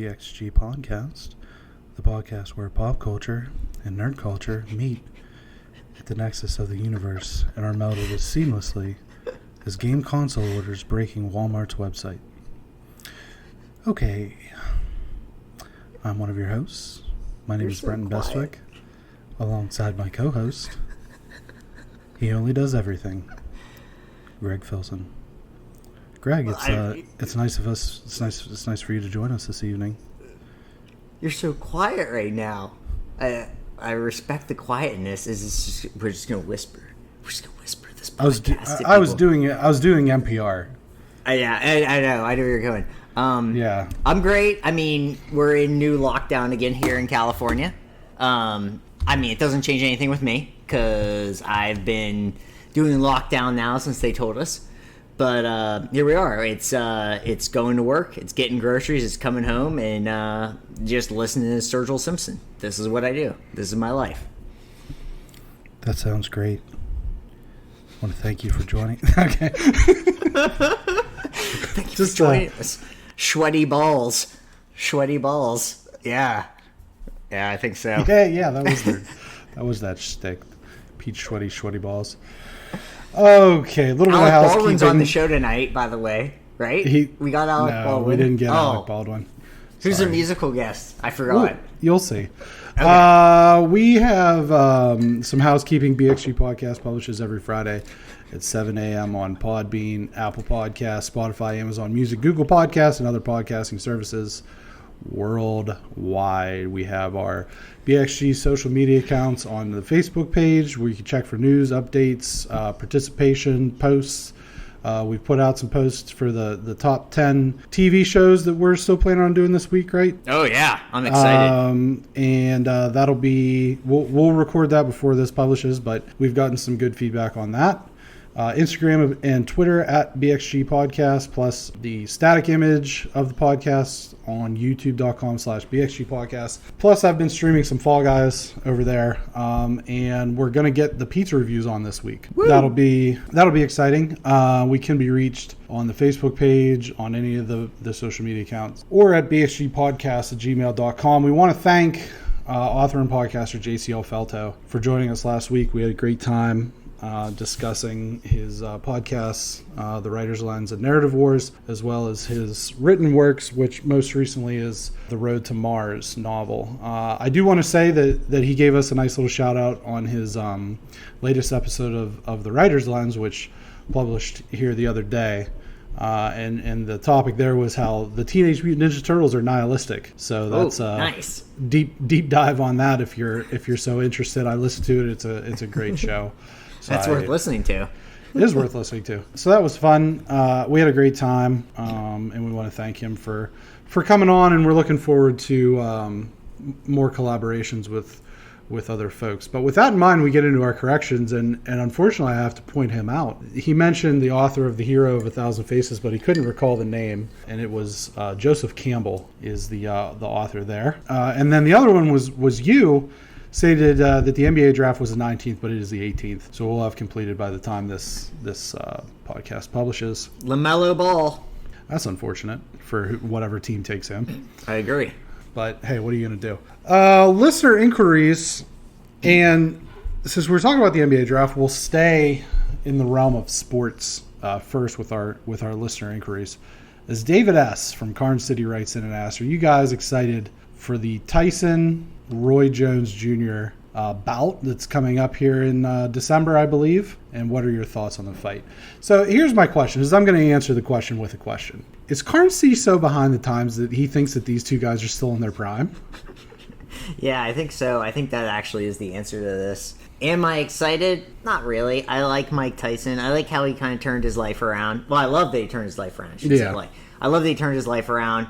BXG podcast, the podcast where pop culture and nerd culture meet at the nexus of the universe and are melded as seamlessly as game console orders breaking Walmart's website. Okay, I'm one of your hosts. My name is Brenton Bestwick, alongside my co-host. He only does everything, Greg Filson. Greg, it's nice of us. It's nice for you to join us this evening. You're so quiet right now. I respect the quietness. We're just gonna whisper. We're just gonna whisper this podcast. I was doing NPR. Yeah, I know. I know where you're going. Yeah, I'm great. I mean, we're in new lockdown again here in California. I mean, it doesn't change anything with me because I've been doing lockdown now since they told us. But here we are. It's going to work. It's getting groceries. It's coming home and just listening to Sturgill Simpson. This is what I do. This is my life. That sounds great. I want to thank you for joining. Okay. Thank you for joining us. Sweaty balls. Yeah. Yeah, I think so. Yeah. That was that shtick. Peach sweaty balls. Okay, a little bit of housekeeping. Alec Baldwin's on the show tonight, by the way, right? We got Alec Baldwin. We didn't get Alec Baldwin. Who's a musical guest? I forgot. Ooh, you'll see. Okay. We have some housekeeping. BXG podcast publishes every Friday at 7 a.m. on Podbean, Apple Podcasts, Spotify, Amazon Music, Google Podcasts, and other podcasting services worldwide. We have our BXG social media accounts on the Facebook page where you can check for news, updates, participation, posts. We've put out some posts for the top 10 TV shows that we're still planning on doing this week, right? Oh, yeah. I'm excited. And that'll be... We'll record that before this publishes, but we've gotten some good feedback on that. Instagram and Twitter at BXG Podcast, plus the static image of the podcast on youtube.com/BXG Podcast. Plus, I've been streaming some Fall Guys over there, and we're going to get the pizza reviews on this week. Woo! That'll be exciting. We can be reached on the Facebook page, on any of the social media accounts, or at bxgpodcast@gmail.com. We want to thank author and podcaster JCL Felto for joining us last week. We had a great time discussing his podcasts, The Writer's Lens and Narrative Wars, as well as his written works, which most recently is the Road to Mars novel. I do want to say that he gave us a nice little shout out on his latest episode of The Writer's Lens, which published here the other day. And the topic there was how the Teenage Mutant Ninja Turtles are nihilistic. So that's nice. Deep dive on that if you're so interested. I listened to it. It's a great show. So that's worth listening to. It is worth listening to. So that was fun. We had a great time, and we want to thank him for coming on. And we're looking forward to more collaborations with other folks. But with that in mind, we get into our corrections, and unfortunately, I have to point him out. He mentioned the author of The Hero of a Thousand Faces, but he couldn't recall the name, and it was Joseph Campbell is the author there. And then the other one was you. Stated that the NBA draft was the 19th, but it is the 18th. So we'll have completed by the time this podcast publishes. LaMelo Ball. That's unfortunate for whatever team takes him. I agree. But, hey, what are you going to do? Listener inquiries. And since we're talking about the NBA draft, we'll stay in the realm of sports first with our listener inquiries. As David S. from Carn City writes in and asks, are you guys excited for the Tyson Roy Jones Jr. Bout that's coming up here in December, I believe? And what are your thoughts on the fight? So here's my question, is I'm going to answer the question with a question. Is Carn City so behind the times that he thinks that these two guys are still in their prime? Yeah, I think so. I think that actually is the answer to this. Am I excited? Not really. I like Mike Tyson. I like how he kind of turned his life around. Well, I love that he turned his life around. I love that he turned his life around.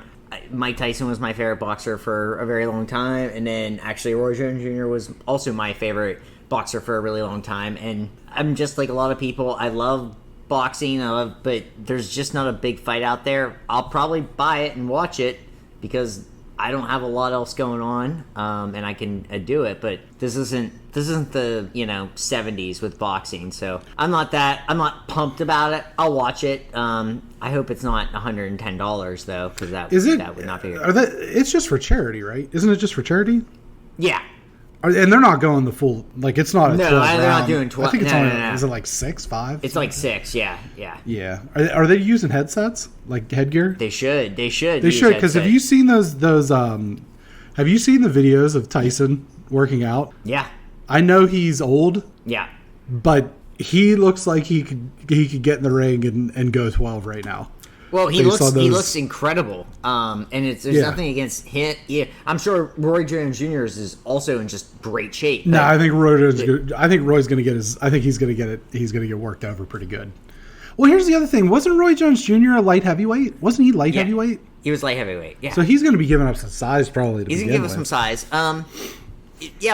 Mike Tyson was my favorite boxer for a very long time, and then actually Roy Jones Jr. was also my favorite boxer for a really long time. And I'm just like a lot of people. I love boxing, but there's just not a big fight out there. I'll probably buy it and watch it because I don't have a lot else going on, and I can do it. But this isn't the 70s with boxing, so I'm not pumped about it. I'll watch it. I hope it's not $110 though, because that would not be good. It's just for charity, right? Isn't it just for charity? Yeah. And they're not going the full, like, it's not a 12 round. They're not doing 12. I think it's only, is it like 6, 5? It's like 6, yeah. Yeah. Are they using headsets? Like headgear? They should, because have you seen those, have you seen the videos of Tyson working out? Yeah. I know he's old. Yeah. But he looks like he could get in the ring and go 12 right now. Well, he looks incredible, and there's nothing against him. Yeah, I'm sure Roy Jones Jr. is also in just great shape. No, I think Roy's going to get his. I think he's going to get it. He's going to get worked over pretty good. Well, here's the other thing. Wasn't Roy Jones Jr. a light heavyweight? Wasn't he light heavyweight? He was light heavyweight. Yeah. So he's going to be giving up some size probably. He's going to give us some size.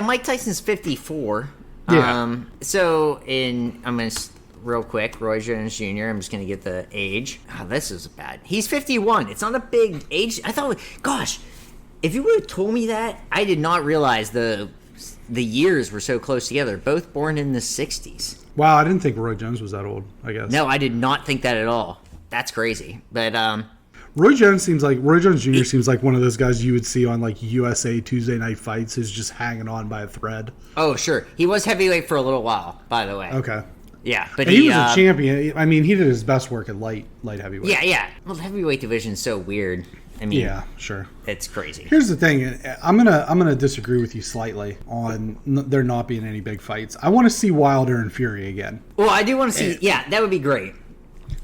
Mike Tyson's 54. Yeah. I'm going to. Real quick, Roy Jones Jr. I'm just going to get the age. Oh, this is bad. He's 51. It's not a big age. I thought, gosh, if you would have told me that, I did not realize the years were so close together. Both born in the 60s. Wow, I didn't think Roy Jones was that old, I guess. No, I did not think that at all. That's crazy. But Roy Jones Jr. seems like one of those guys you would see on like USA Tuesday Night Fights who's just hanging on by a thread. Oh, sure. He was heavyweight for a little while, by the way. Okay. Yeah, but he was a champion. I mean, he did his best work at light heavyweight. Yeah. Well, the heavyweight division's so weird. I mean, yeah, sure. It's crazy. Here's the thing. I'm gonna disagree with you slightly on there not being any big fights. I want to see Wilder and Fury again. Well, I do want to see. Yeah, that would be great.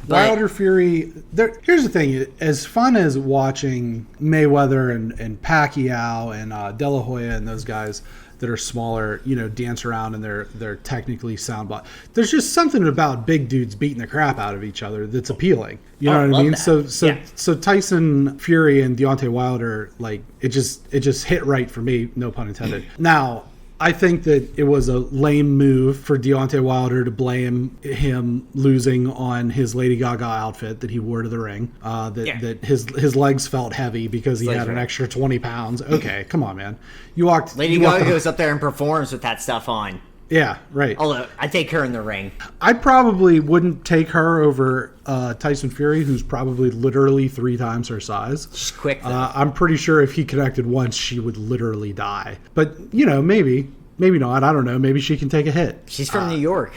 Wilder Fury. Here's the thing. As fun as watching Mayweather and Pacquiao and De La Hoya and those guys that are smaller, dance around and they're technically sound, but there's just something about big dudes beating the crap out of each other that's appealing. You know what I mean? That. So Tyson Fury and Deontay Wilder, like it just hit right for me, no pun intended. Now, I think that it was a lame move for Deontay Wilder to blame him losing on his Lady Gaga outfit that he wore to the ring. That his legs felt heavy because he had an extra 20 pounds. Okay, come on, man. Lady Gaga goes up there and performs with that stuff on. Yeah, right. Although, I take her in the ring. I probably wouldn't take her over Tyson Fury, who's probably literally 3 times her size. She's quick, though. I'm pretty sure if he connected once, she would literally die. But, maybe not. I don't know. Maybe she can take a hit. She's from New York.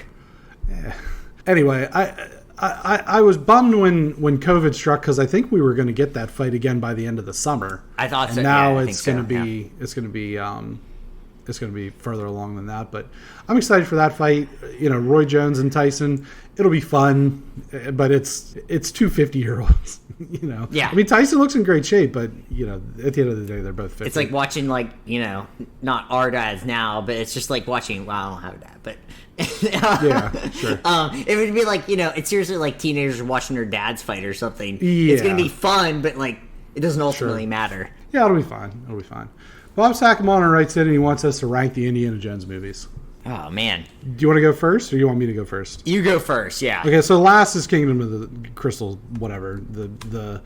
Yeah. Anyway, I was bummed when COVID struck because I think we were going to get that fight again by the end of the summer. I thought so. And now it's going to be further along than that, but I'm excited for that fight. Roy Jones and Tyson, it'll be fun, but it's 2 50-year-olds. Yeah. I mean, Tyson looks in great shape, but at the end of the day, they're both 50. It's like watching not our dads now, but it's just like watching. Well, I don't have a dad, but yeah, sure. It would be like it's seriously like teenagers watching their dads fight or something. Yeah. It's gonna be fun, but it doesn't ultimately matter. Yeah, it'll be fine. Bob Sacamano writes in and he wants us to rank the Indiana Jones movies. Oh, man. Do you want to go first or you want me to go first? You go first, yeah. Okay, so last is Kingdom of the Crystal, whatever. The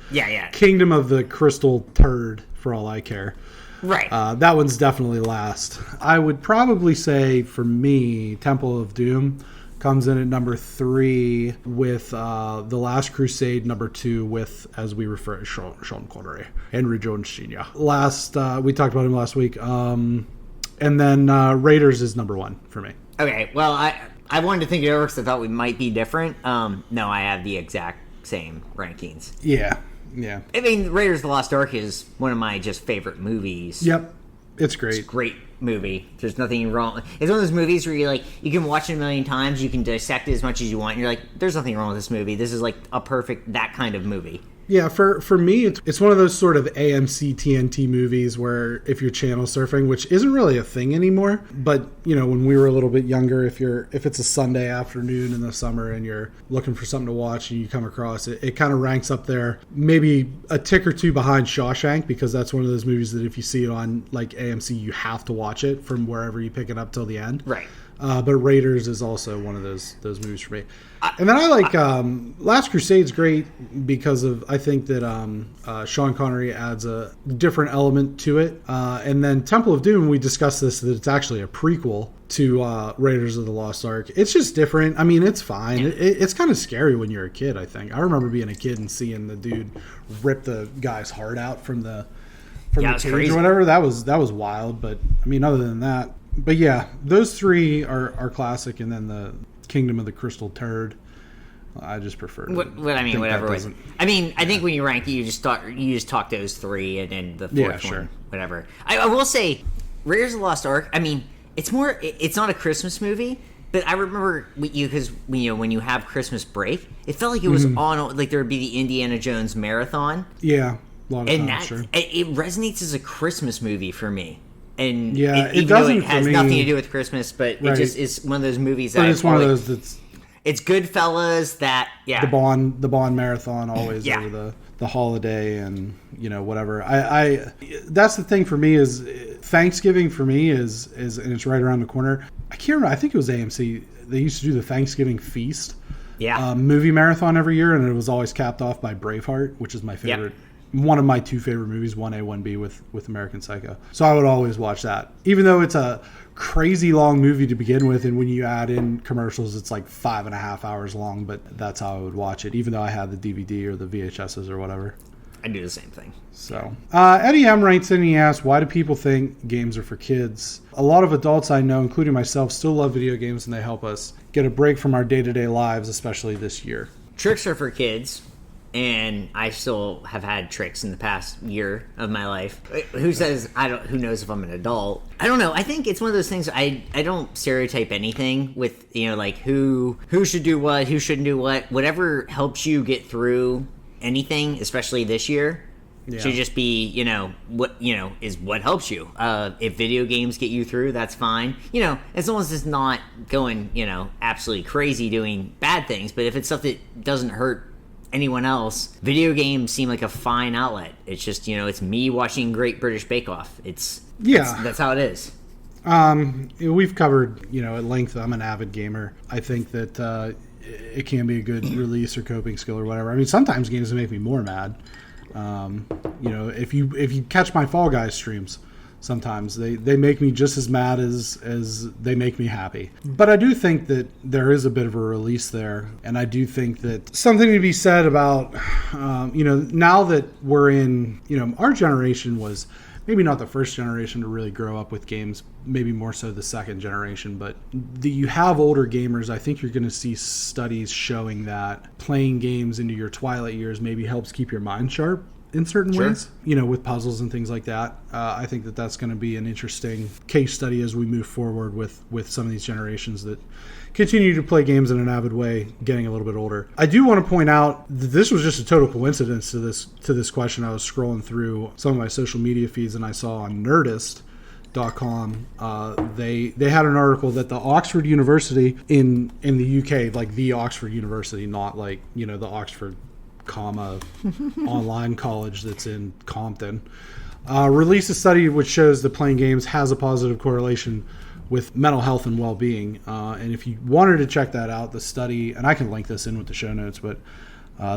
Kingdom of the Crystal Turd, for all I care. Right. That one's definitely last. I would probably say, for me, Temple of Doom comes in at number 3 with The Last Crusade, number 2 with, as we refer to Sean Connery, Henry Jones Sr. We talked about him last week. And then Raiders is number 1 for me. Okay, well, I wanted to think it over because I thought we might be different. No, I have the exact same rankings. Yeah. I mean, Raiders of the Lost Ark is one of my just favorite movies. Yep. It's great. It's a great movie. There's nothing wrong. It's one of those movies where you can watch it a million times, you can dissect it as much as you want, and you're like, there's nothing wrong with this movie. This is like a perfect, that kind of movie. Yeah, for me, it's one of those sort of AMC TNT movies where if you're channel surfing, which isn't really a thing anymore, but when we were a little bit younger, if it's a Sunday afternoon in the summer and you're looking for something to watch and you come across it, it kind of ranks up there, maybe a tick or two behind Shawshank, because that's one of those movies that if you see it on like AMC, you have to watch it from wherever you pick it up till the end. Right. But Raiders is also one of those movies for me. And then I like Last Crusade's great because of, I think that Sean Connery adds a different element to it. And then Temple of Doom, we discussed this, that it's actually a prequel to Raiders of the Lost Ark. It's just different. I mean, it's fine. It's kind of scary when you're a kid, I think. I remember being a kid and seeing the dude rip the guy's heart out from the cage crazy. Or whatever. That was wild. But I mean, other than that, but yeah, those three are classic. And then the Kingdom of the Crystal Turd, I just prefer. Whatever. I mean, I think when you rank it, you just talk those three, and then the fourth one, whatever. I will say, Raiders of the Lost Ark. I mean, it's not a Christmas movie, but I remember because when you have Christmas break, it felt like it was on, like there would be the Indiana Jones marathon. Yeah, a lot of and times, sure. It resonates as a Christmas movie for me. And yeah, it doesn't. It has nothing to do with Christmas, but it just is one of those movies that. But it's one of those that's. It's Goodfellas that the Bond marathon always over the holiday and whatever. I that's the thing for me is Thanksgiving for me is and it's right around the corner. I can't remember. I think it was AMC. They used to do the Thanksgiving feast. Movie marathon every year, and it was always capped off by Braveheart, which is my favorite. One of my two favorite movies, 1A, 1B with American Psycho. So I would always watch that. Even though it's a crazy long movie to begin with, and when you add in commercials, it's like 5.5 hours long, but that's how I would watch it, even though I had the DVD or the VHSs or whatever. I do the same thing. So, Eddie M. writes in and he asks, why do people think games are for kids? A lot of adults I know, including myself, still love video games, and they help us get a break from our day-to-day lives, especially this year. Tricks are for kids. And I still have had tricks in the past year of my life. Who knows if I'm an adult? I don't know. I think it's one of those things. I don't stereotype anything with, like who should do what, who shouldn't do what. Whatever helps you get through anything, especially this year, should just be, what, is what helps you. If video games get you through, that's fine. As long as it's not going, absolutely crazy doing bad things. But if it's stuff that doesn't hurt anyone else, video games seem like a fine outlet. It's just, it's me watching Great British Bake Off. That's how it is. We've covered, at length, I'm an avid gamer. I think that it can be a good release or coping skill or whatever. I mean, sometimes games make me more mad. If you catch my Fall Guys streams, sometimes they make me just as mad as they make me happy. But I do think that there is a bit of a release there, and I do think that something to be said about now that we're in, our generation was maybe not the first generation to really grow up with games, maybe more so the second generation, but you have older gamers. I think you're going to see studies showing that playing games into your twilight years maybe helps keep your mind sharp in certain ways, with puzzles and things like that. I think that that's going to be an interesting case study as we move forward with some of these generations that continue to play games in an avid way, getting a little bit older. I do want to point out that this was just a total coincidence to this question. I was scrolling through some of my social media feeds and I saw on Nerdist.com, they had an article that the Oxford University in the UK, like the Oxford University, not like, the Oxford online college that's in Compton, released a study which shows that playing games has a positive correlation with mental health and well-being. And if you wanted to check that out, the study, and I can link this in with the show notes, but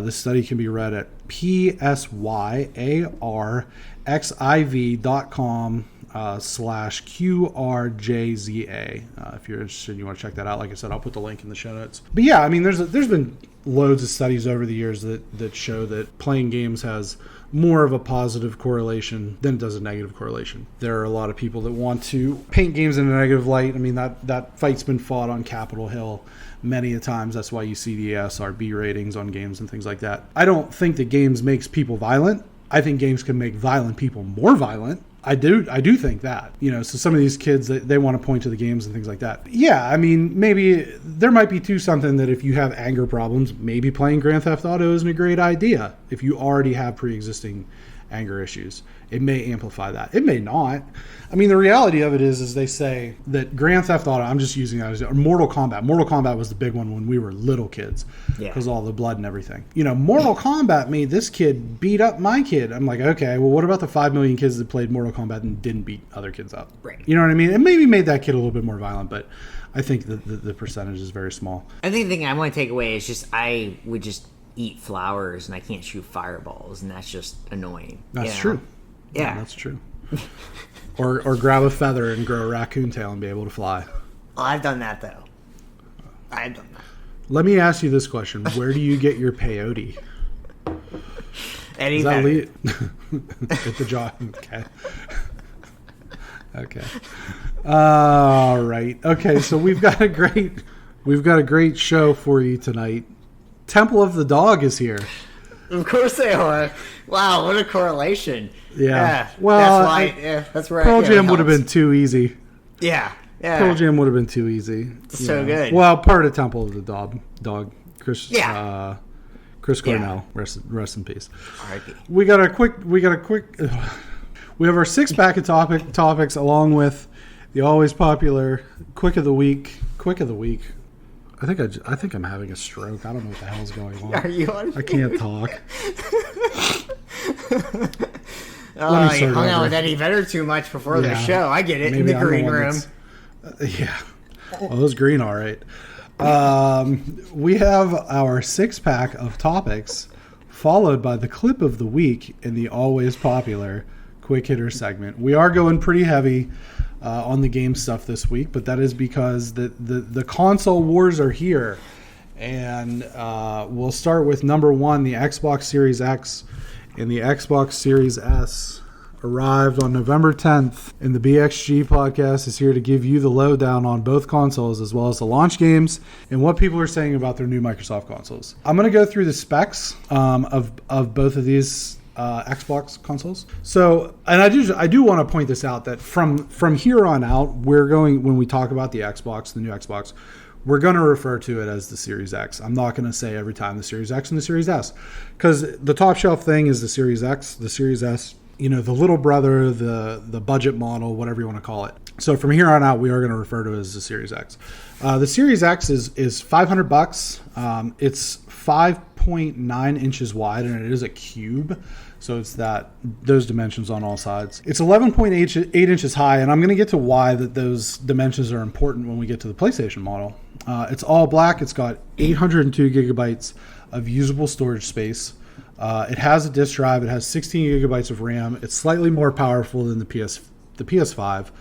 this study can be read at psyarxiv.com/QRJZA. If you're interested and you want to check that out, like I said, I'll put the link in the show notes. But yeah, I mean, there's been loads of studies over the years that show that playing games has more of a positive correlation than it does a negative correlation. There are a lot of people that want to paint games in a negative light. I mean, that fight's been fought on Capitol Hill many a times. That's why you see the SRB ratings on games and things like that. I don't think that games makes people violent. I think games can make violent people more violent. I do think that, so some of these kids, they want to point to the games and things like that. Yeah, I mean, maybe there might be something that if you have anger problems, maybe playing Grand Theft Auto isn't a great idea if you already have pre-existing anger issues. It may amplify that. It may not. I mean, the reality of it is they say that Grand Theft Auto, I'm just using that as Mortal Kombat. Mortal Kombat was the big one when we were little kids because all the blood and everything. You know, Mortal Kombat made this kid beat up my kid. I'm like, okay, well, what about the 5 million kids that played Mortal Kombat and didn't beat other kids up? Right. You know what I mean? It maybe made that kid a little bit more violent, but I think the percentage is very small. I think the thing I want to take away is just I would just eat flowers and I can't shoot fireballs, and that's just annoying. That's true. Yeah, that's true. Or grab a feather and grow a raccoon tail and be able to fly. Well, I've done that, though. I've done that. Let me ask you this question. Where do you get your peyote? Eddie at the job. Okay. Okay. All right. Okay, so we've got a great show for you tonight. Temple of the Dog is here. Of course they are. Wow, what a correlation. Yeah. Well, that's where Pearl Jam would have been too easy. Yeah. Pearl Jam would have been too easy. So good. Well, part of Temple of the Dog. Chris Cornell. Yeah. Rest in peace. R.I.P. We have our 6-pack of topics along with the always popular Quick of the Week. I think I'm having a stroke. I don't know what the hell's going on. Are you on? I can't talk. You hung out with Eddie Vedder too much before the show. I get it. Maybe in the green room. Yeah. Well, it was green, all right. We have our 6-pack of topics, followed by the clip of the week in the always popular Quick Hitter segment. We are going pretty heavy on the game stuff this week, but that is because the console wars are here. And we'll start with number 1, the Xbox Series X and the Xbox Series S arrived on November 10th, and the BXG podcast is here to give you the lowdown on both consoles as well as the launch games and what people are saying about their new Microsoft consoles. I'm going to go through the specs of both of these Xbox consoles. So, and I do want to point this out that from here on out, when we talk about the Xbox, the new Xbox, we're going to refer to it as the Series X. I'm not going to say every time the Series X and the Series S, because the top shelf thing is the Series X, the Series S, the little brother, the budget model, whatever you want to call it. So from here on out, we are going to refer to it as the Series X. The Series X is $500. It's 5.9 inches wide, and it is a cube. So it's those dimensions on all sides. It's 11.8 inches high, and I'm going to get to why that those dimensions are important when we get to the PlayStation model. It's all black. It's got 802 gigabytes of usable storage space. It has a disk drive. It has 16 gigabytes of RAM. It's slightly more powerful than the PS5.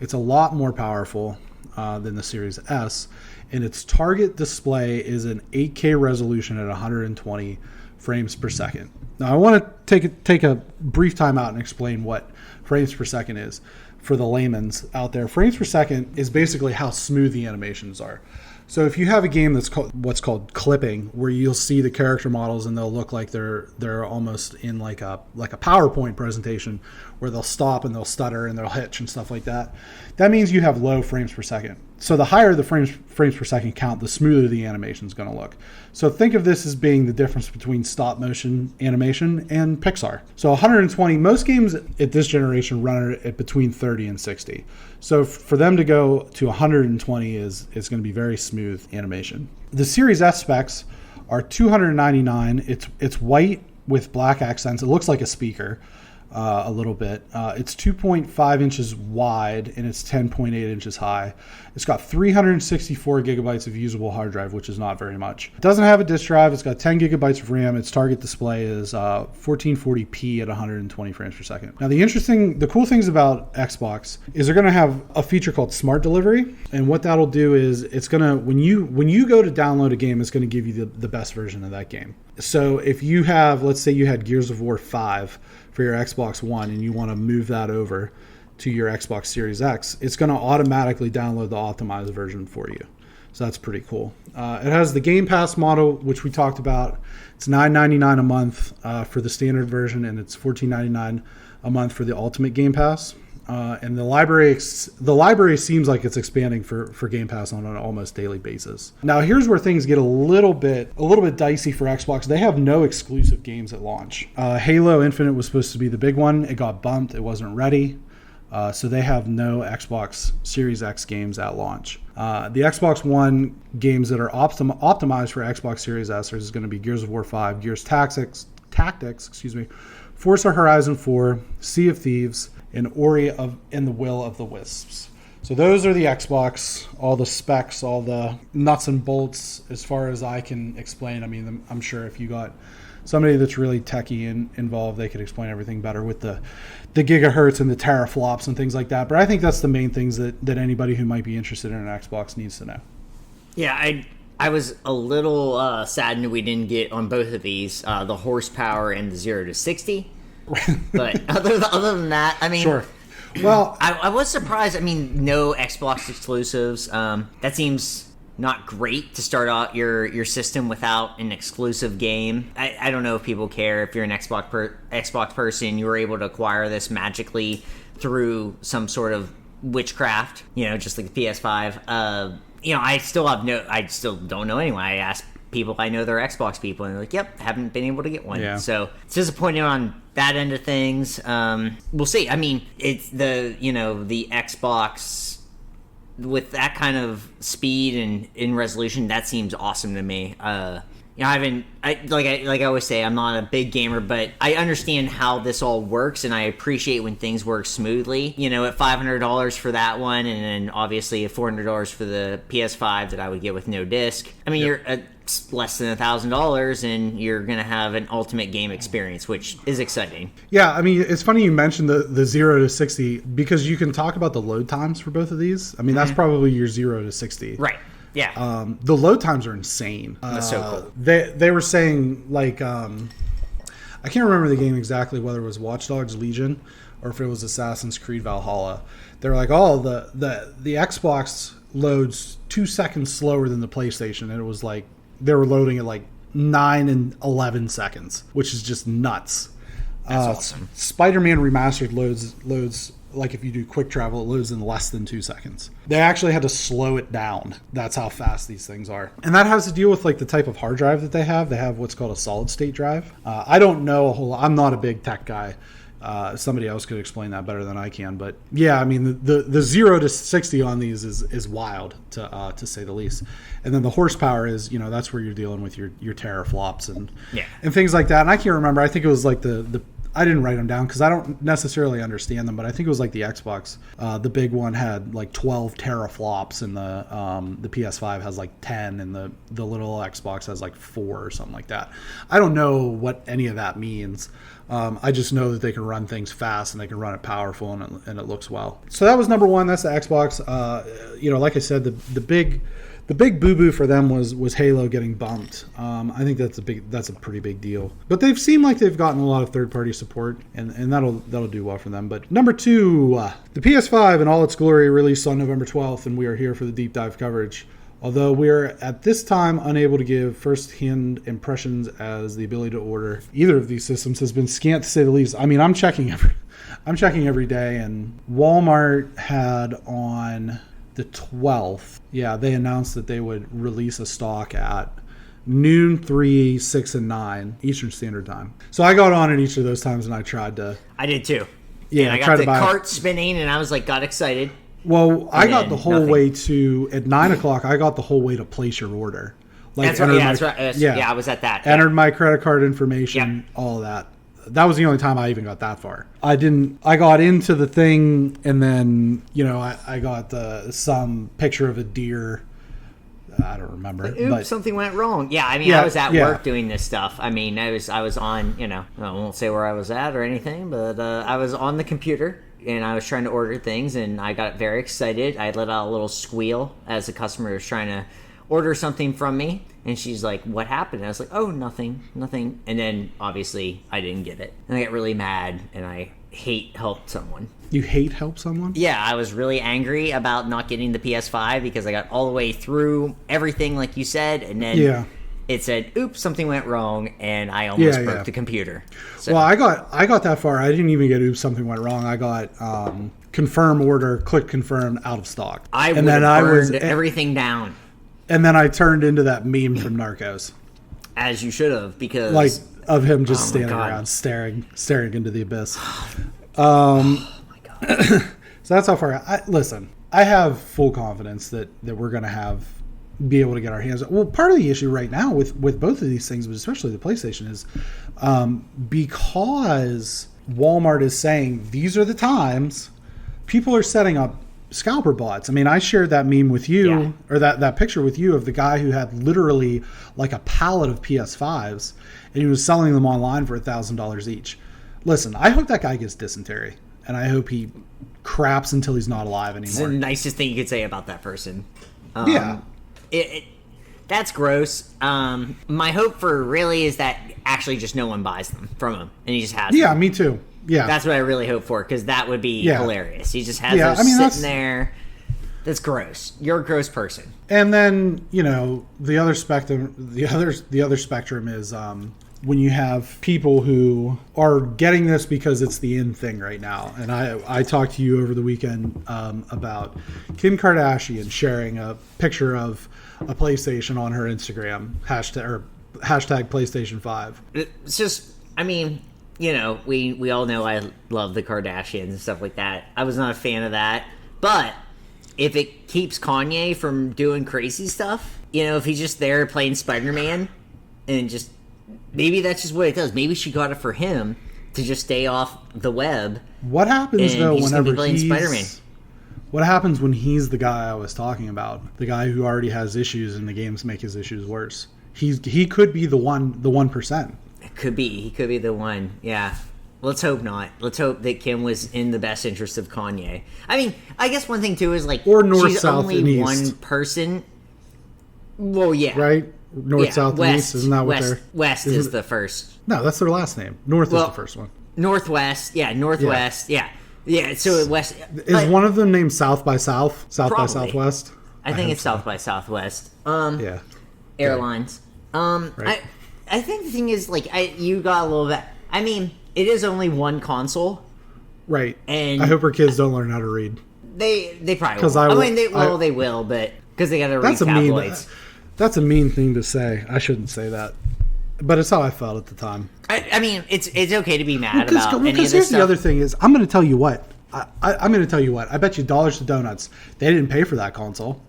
It's a lot more powerful than the Series S, and its target display is an 8K resolution at 120 frames per second. Now, I want to take a brief time out and explain what frames per second is for the layman's out there. Frames per second is basically how smooth the animations are. So if you have a game that's what's called clipping, where you'll see the character models and they'll look like they're almost in like a PowerPoint presentation, where they'll stop and they'll stutter and they'll hitch and stuff like that, that means you have low frames per second. So the higher the frames per second count, the smoother the animation is going to look. So think of this as being the difference between stop motion animation and Pixar. So 120, most games at this generation run at between 30 and 60. So for them to go to 120 is going to be very smooth animation. The Series S specs are $299. It's white with black accents. It looks like a speaker a little bit. It's 2.5 inches wide and it's 10.8 inches high. It's got 364 gigabytes of usable hard drive, which is not very much. It doesn't have a disk drive. It's got 10 gigabytes of RAM. Its target display is 1440p at 120 frames per second. Now, the cool things about Xbox is they're going to have a feature called Smart Delivery, and what that'll do is it's going to, when you go to download a game, it's going to give you the best version of that game. So if you have, let's say you had Gears of War 5 for your Xbox One and you want to move that over to your Xbox Series X, it's going to automatically download the optimized version for you. So that's pretty cool. It has the Game Pass model, which we talked about. It's $9.99 a month for the standard version, and it's $14.99 a month for the Ultimate Game Pass. and the library seems like it's expanding for Game Pass on an almost daily basis. Now, here's where things get a little bit dicey for Xbox. They have no exclusive games at launch. Halo Infinite was supposed to be the big one. It got bumped. It wasn't ready. So they have no Xbox Series X games at launch. The Xbox One games that are optimized for Xbox Series S is going to be Gears of War 5, Gears Tactics, Forza Horizon 4, Sea of Thieves, and Ori and the Will of the Wisps. So those are the Xbox, all the specs, all the nuts and bolts as far as I can explain. I mean, I'm sure if you got somebody that's really techie involved, they could explain everything better with the gigahertz and the teraflops and things like that. But I think that's the main things that anybody who might be interested in an Xbox needs to know. Yeah, I was a little saddened we didn't get on both of these, the horsepower and the 0 to 60. But other than that, I mean, sure. Well, I was surprised. I mean, no Xbox exclusives. That seems not great to start out your system without an exclusive game. I don't know if people care. If you're an Xbox person, you were able to acquire this magically through some sort of witchcraft, just like the PS5. I still don't know anyone. I asked people I know they're Xbox people, and they're like, yep, haven't been able to get one. Yeah. So it's disappointing on that end of things. We'll see. I mean, it's the Xbox with that kind of speed and in resolution, that seems awesome to me. I always say, I'm not a big gamer, but I understand how this all works, and I appreciate when things work smoothly. At $500 for that one, and then obviously at $400 for the PS5 that I would get with no disc. I mean, You're at less than $1,000, and you're gonna have an ultimate game experience, which is exciting. Yeah, I mean, it's funny you mentioned the 0 to 60 because you can talk about the load times for both of these. I mean, that's probably your 0 to 60, right? Yeah. The load times are insane. That's so cool. They were saying, like, I can't remember the game exactly, whether it was Watch Dogs Legion or if it was Assassin's Creed Valhalla. They were like, the Xbox loads 2 seconds slower than the PlayStation. And it was like, they were loading at like 9 and 11 seconds, which is just nuts. That's awesome. Spider-Man Remastered loads like if you do quick travel, it loads in less than 2 seconds. They actually had to slow it down. That's how fast these things are. And that has to deal with like the type of hard drive that they have. They have what's called a solid state drive. I don't know a whole lot. I'm not a big tech guy. Somebody else could explain that better than I can. But yeah, I mean, the 0 to 60 on these is wild, to say the least. And then the horsepower is, that's where you're dealing with your teraflops and things like that. And I can't remember. I think it was like the I didn't write them down because I don't necessarily understand them, but I think it was like the Xbox. The big one had like 12 teraflops, and the PS5 has like 10, and the little Xbox has like 4 or something like that. I don't know what any of that means. I just know that they can run things fast and they can run it powerful, and it looks well. So that was number one. That's the Xbox. Like I said, the big boo-boo for them was Halo getting bumped. I think that's a pretty big deal. But they've seemed like they've gotten a lot of third-party support, and that'll do well for them. But number two, the PS5 in all its glory released on November 12th, and we are here for the deep dive coverage. Although we're at this time unable to give first-hand impressions, as the ability to order either of these systems has been scant, to say the least. I mean, I'm checking every day, and Walmart had on the 12th, they announced that they would release a stock at noon, 3, 6, and 9 Eastern Standard Time. So I got on at each of those times, and I tried to. I did too. Yeah, and I got the cart spinning, and I was like, got excited. Well, I got the whole way to at 9 o'clock. I got the whole way to place your order. Like, that's right. I was at that. Entered my credit card information, all of that. That was the only time I even got that far. I got into the thing, and then I got some picture of a deer. I don't remember. But something went wrong. Yeah, I mean, I was at work doing this stuff. I mean, I was on. I won't say where I was at or anything, but I was on the computer. And I was trying to order things, and I got very excited. I let out a little squeal as the customer was trying to order something from me. And she's like, what happened? And I was like, oh, nothing. And then, obviously, I didn't get it. And I got really mad, and I hate help someone. You hate help someone? Yeah, I was really angry about not getting the PS5 because I got all the way through everything, like you said. And then it said, "Oops, something went wrong," and I almost broke the computer. So, well, I got that far. I didn't even get "Oops, something went wrong." I got confirm order, click confirm, out of stock. I burned everything down. And then I turned into that meme from Narcos. As you should have, because like of him just standing around staring into the abyss. Oh my god! So that's how far. Listen, I have full confidence that we're going to be able to get our hands on. Well, part of the issue right now with both of these things, but especially the PlayStation, is because Walmart is saying these are the times, people are setting up scalper bots. I mean, I shared that meme with you, or that picture with you of the guy who had literally like a pallet of PS5s, and he was selling them online for $1,000 each. Listen, I hope that guy gets dysentery, and I hope he craps until he's not alive anymore. It's the nicest thing you could say about that person. Yeah. That's gross. My hope for really is that actually just no one buys them from him, and he just has them. Yeah, me too. Yeah, that's what I really hope for, because that would be hilarious. He just has those sitting there. That's gross. You're a gross person. And then the other spectrum, the other spectrum is when you have people who are getting this because it's the in thing right now. And I talked to you over the weekend about Kim Kardashian sharing a picture of a PlayStation on her Instagram, hashtag PlayStation 5. It's just, I mean, we all know I love the Kardashians and stuff like that. I was not a fan of that. But if it keeps Kanye from doing crazy stuff, if he's just there playing Spider-Man, and just, maybe that's just what it does. Maybe she got it for him to just stay off the web. What happens though whenever he's Spider-Man? What happens when he's the guy I was talking about? The guy who already has issues and the games make his issues worse. He could be the 1%. It could be. He could be the one. Yeah. Let's hope not. Let's hope that Kim was in the best interest of Kanye. I mean, I guess one thing too is like, or north, she's south, only and east. One person. Well, yeah. Right? North, south, west, and east. Isn't that what they're... West is the first. No, that's their last name. North is the first one. Northwest. Yeah, Northwest. Yeah. Yeah, so West... Is one of them named South by South? South by Southwest? I think it's South by Southwest. Yeah. Airlines. Right. I think the thing is, like, you got a little bit... I mean, it is only one console. Right. And I hope her kids don't learn how to read. They probably will. They will, but... Because they got to read tabloids. That's a mean thing to say. I shouldn't say that. But it's how I felt at the time. I mean, it's okay to be mad about any of this here's stuff. The other thing is, I'm going to tell you what. I'm going to tell you what. I bet you dollars to donuts, they didn't pay for that console.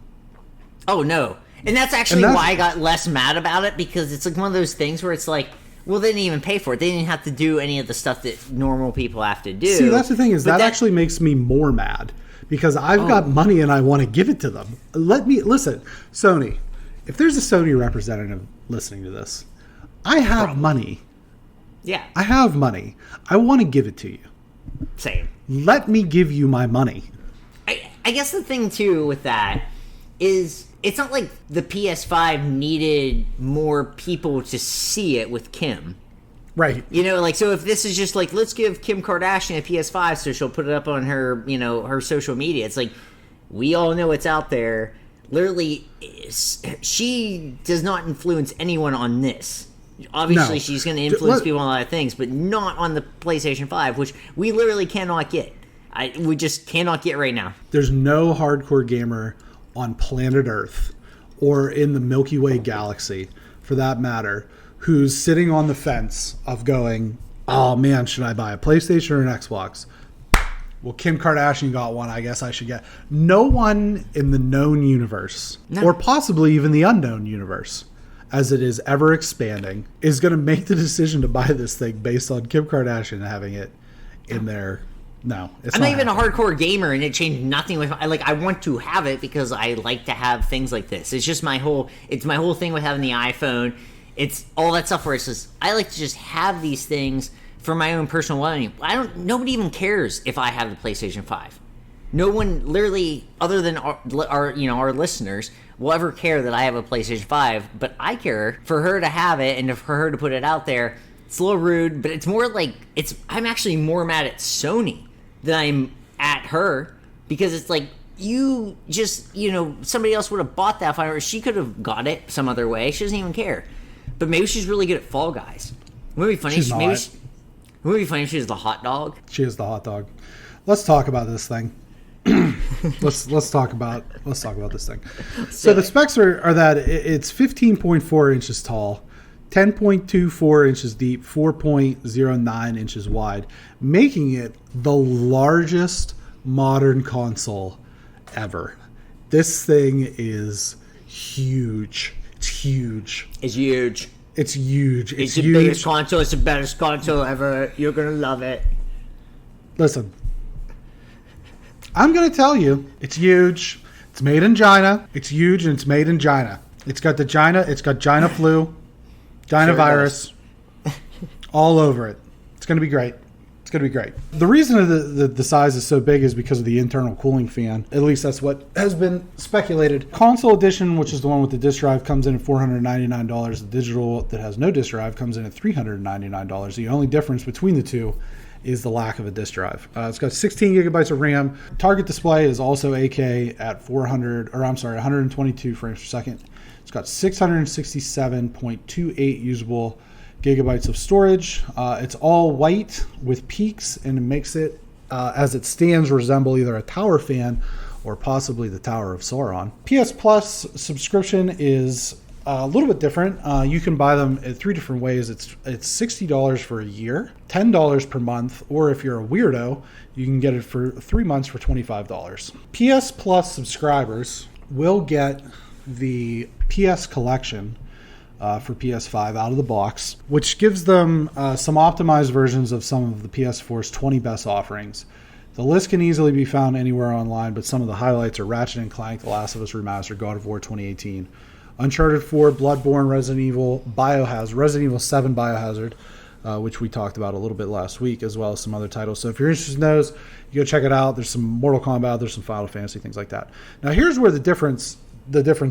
Oh, no. And that's actually why I got less mad about it, because it's like one of those things where it's like, well, they didn't even pay for it. They didn't have to do any of the stuff that normal people have to do. See, that's the thing is, that actually makes me more mad, because I've got money and I want to give it to them. Listen, Sony, if there's a Sony representative listening to this, I have money. Yeah. I have money. I want to give it to you. Same. Let me give you my money. I guess the thing, too, with that is it's not like the PS5 needed more people to see it with Kim. Right. So if this is just like, let's give Kim Kardashian a PS5 so she'll put it up on her, her social media. It's like, we all know it's out there. Literally, she does not influence anyone on this. Obviously, she's going to influence people on a lot of things, but not on the PlayStation 5, which we literally cannot get. We just cannot get right now. There's no hardcore gamer on planet Earth or in the Milky Way galaxy, for that matter, who's sitting on the fence of going, oh man, should I buy a PlayStation or an Xbox? Well, Kim Kardashian got one, I guess I should get. No one in the known universe, or possibly even the unknown universe, as it is ever expanding, is going to make the decision to buy this thing based on Kim Kardashian having it in their... No, I'm not even a hardcore gamer, and it changed nothing with my, I want to have it because I like to have things like this. It's just my whole thing with having the iPhone. It's all that stuff where it's just, I like to just have these things for my own personal well-being. Nobody even cares if I have the PlayStation 5. No one, literally, other than our listeners, will ever care that I have a PlayStation 5. But I care for her to have it and for her to put it out there. It's a little rude, but it's more like I'm actually more mad at Sony than I'm at her, because it's like, you just, somebody else would have bought that 5, or she could have got it some other way. She doesn't even care. But maybe she's really good at Fall Guys. Wouldn't it be funny? She's not. Wouldn't it be funny if she was the hot dog? She is the hot dog. Let's talk about this thing. let's talk about this thing. So the specs are that it's 15.4 inches tall, 10.24 inches deep, 4.09 inches wide, making it the largest modern console ever. This thing is huge. It's huge. It's huge. It's huge. It's the biggest console. It's the best console ever. You're going to love it. Listen, I'm going to tell you, it's huge. It's made in China. It's huge and it's made in China. It's got China flu, China virus, all over it. It's going to be great. It's going to be great. The reason the size is so big is because of the internal cooling fan. At least that's what has been speculated. Console edition, which is the one with the disc drive, comes in at $499. The digital that has no disc drive comes in at $399. The only difference between the two is the lack of a disc drive. It's got 16 gigabytes of RAM. Target display is also 8K at 122 frames per second. It's got 667.28 usable gigabytes of storage. It's all white with peaks, and it makes it, as it stands, resemble either a tower fan or possibly the Tower of Sauron. PS Plus subscription is a little bit different. You can buy them in 3 different ways. It's $60 for a year, $10 per month, or if you're a weirdo, you can get it for 3 months for $25. PS Plus subscribers will get the PS Collection for PS5 out of the box, which gives them some optimized versions of some of the PS4's 20 best offerings. The list can easily be found anywhere online, but some of the highlights are Ratchet & Clank, The Last of Us Remastered, God of War 2018, Uncharted 4, Bloodborne, Resident Evil, Resident Evil 7 Biohazard, which we talked about a little bit last week, as well as some other titles. So if you're interested in those, you go check it out. There's some Mortal Kombat, there's some Final Fantasy, things like that. Now here's where the difference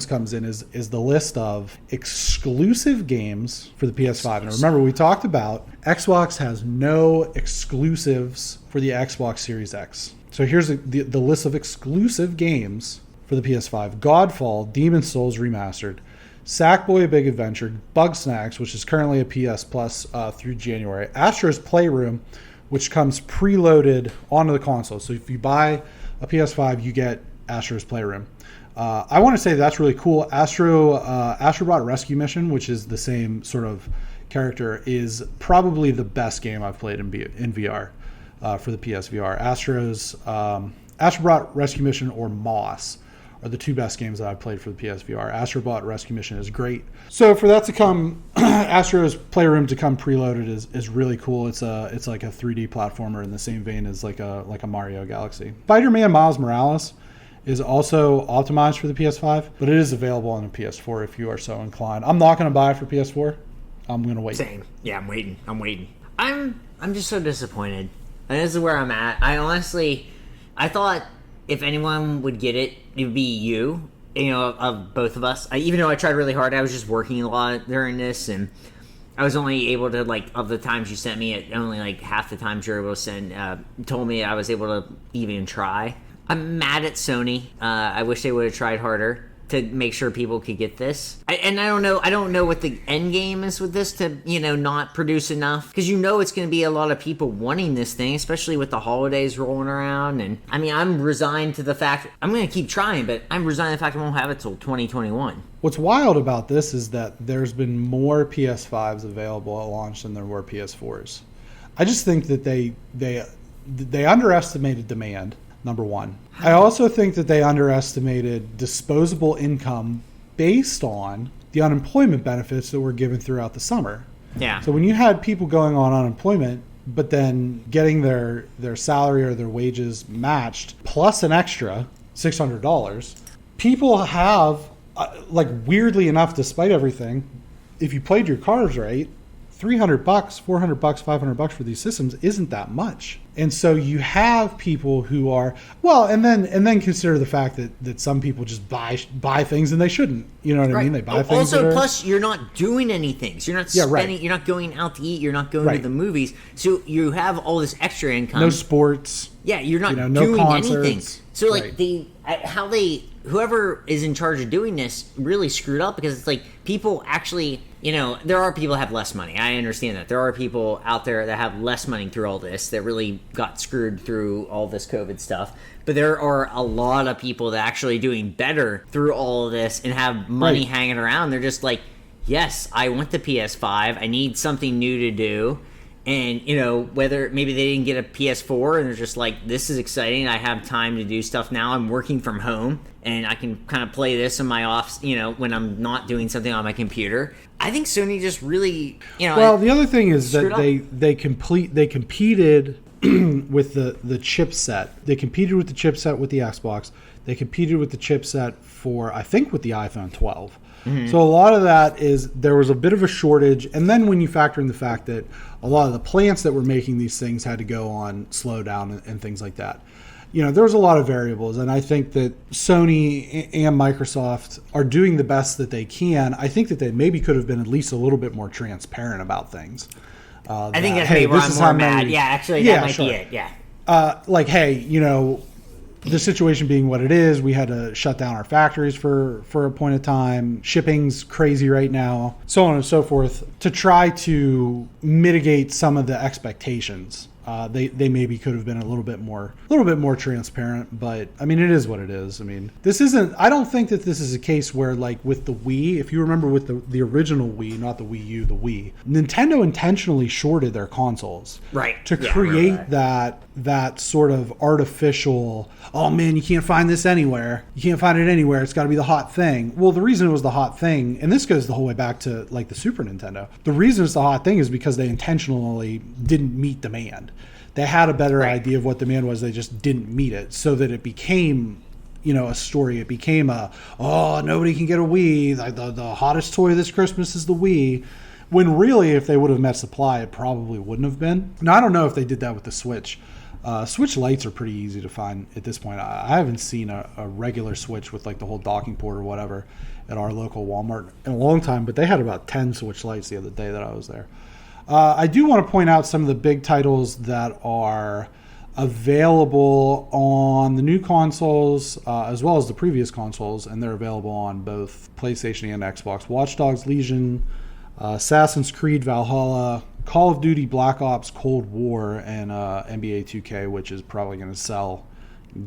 comes in is the list of exclusive games for the PS5. And remember, we talked about Xbox has no exclusives for the Xbox Series X. So here's the list of exclusive games for the PS5. Godfall, Demon's Souls Remastered, Sackboy: A Big Adventure, Bugsnax, which is currently a PS Plus through January, Astro's Playroom, which comes preloaded onto the console. So if you buy a PS5, you get Astro's Playroom. I want to say that's really cool. Astrobot Rescue Mission, which is the same sort of character, is probably the best game I've played in VR for the PSVR. Astrobot Rescue Mission or Moss are the two best games that I've played for the PSVR. Astrobot Rescue Mission is great. So for that to come, Astro's Playroom to come preloaded is really cool. It's like a 3D platformer in the same vein as like a Mario Galaxy. Spider-Man Miles Morales is also optimized for the PS5, but it is available on the PS4 if you are so inclined. I'm not going to buy it for PS4. I'm going to wait. Same. Yeah, I'm waiting. I'm just so disappointed. And this is where I'm at. I thought if anyone would get it, it would be you, of both of us. Even though I tried really hard, I was just working a lot during this, and I was only able to, of the times you sent me, only half the times you were able to send, told me I was able to even try. I'm mad at Sony. I wish they would have tried harder to make sure people could get this. I don't know what the end game is with this to, not produce enough. Because it's going to be a lot of people wanting this thing, especially with the holidays rolling around. And I'm resigned to the fact, I'm going to keep trying, but I'm resigned to the fact I won't have it till 2021. What's wild about this is that there's been more PS5s available at launch than there were PS4s. I just think that they underestimated demand. Number one. I also think that they underestimated disposable income based on the unemployment benefits that were given throughout the summer. Yeah. So when you had people going on unemployment, but then getting their salary or their wages matched plus an extra $600, people have, weirdly enough, despite everything, if you played your cards right, $300, $400, $500 for these systems isn't that much. And so you have people who are, and then consider the fact that some people just buy things and they shouldn't. You know what I mean? They buy things. Also, plus you're not doing anything. So you're not spending. You're not going out to eat. You're not going to the movies. So you have all this extra income. No sports. Yeah, you're not no doing concerts. anything. So how they whoever is in charge of doing this really screwed up, because it's like people actually, there are people that have less money. I understand that. There are people out there that have less money through all this that really got screwed through all this COVID stuff. But there are a lot of people that are actually doing better through all of this and have money hanging around. They're just like, yes, I want the PS5. I need something new to do. And, whether maybe they didn't get a PS4 and they're just like, this is exciting. I have time to do stuff now. I'm working from home and I can kind of play this in my off, when I'm not doing something on my computer. I think Sony just really, Well, the other thing is that they competed with the chipset. They competed with the chipset with the Xbox. They competed with the chipset with the iPhone 12. Mm-hmm. So a lot of that is there was a bit of a shortage. And then when you factor in the fact that a lot of the plants that were making these things had to go on slowdown and things like that, there was a lot of variables. And I think that Sony and Microsoft are doing the best that they can. I think that they maybe could have been at least a little bit more transparent about things. I think that's maybe where I'm more mad. Yeah, actually, that might be it. Yeah. The situation being what it is, we had to shut down our factories for a point of time. Shipping's crazy right now, so on and so forth. To try to mitigate some of the expectations, they maybe could have been a little bit more transparent. But I mean, it is what it is. I mean, this isn't. I don't think that this is a case where, like with the Wii, if you remember with the original Wii, not the Wii U, the Wii, Nintendo intentionally shorted their consoles, to create that sort of artificial, oh man, you can't find this anywhere. You can't find it anywhere. It's got to be the hot thing. Well, the reason it was the hot thing, and this goes the whole way back to like the Super Nintendo, the reason it's the hot thing is because they intentionally didn't meet demand. They had a better idea of what demand was. They just didn't meet it, so that it became, a story. It became nobody can get a Wii. The hottest toy this Christmas is the Wii. When really, if they would have met supply, it probably wouldn't have been. Now, I don't know if they did that with the Switch. Switch lights are pretty easy to find at this point. I haven't seen a regular Switch with like the whole docking port or whatever at our local Walmart in a long time, but they had about 10 Switch lights the other day that I was there. I do want to point out some of the big titles that are available on the new consoles as well as the previous consoles, and they're available on both PlayStation and Xbox. Watch Dogs Legion, Assassin's Creed Valhalla, Call of Duty Black Ops Cold War, and NBA 2K, which is probably going to sell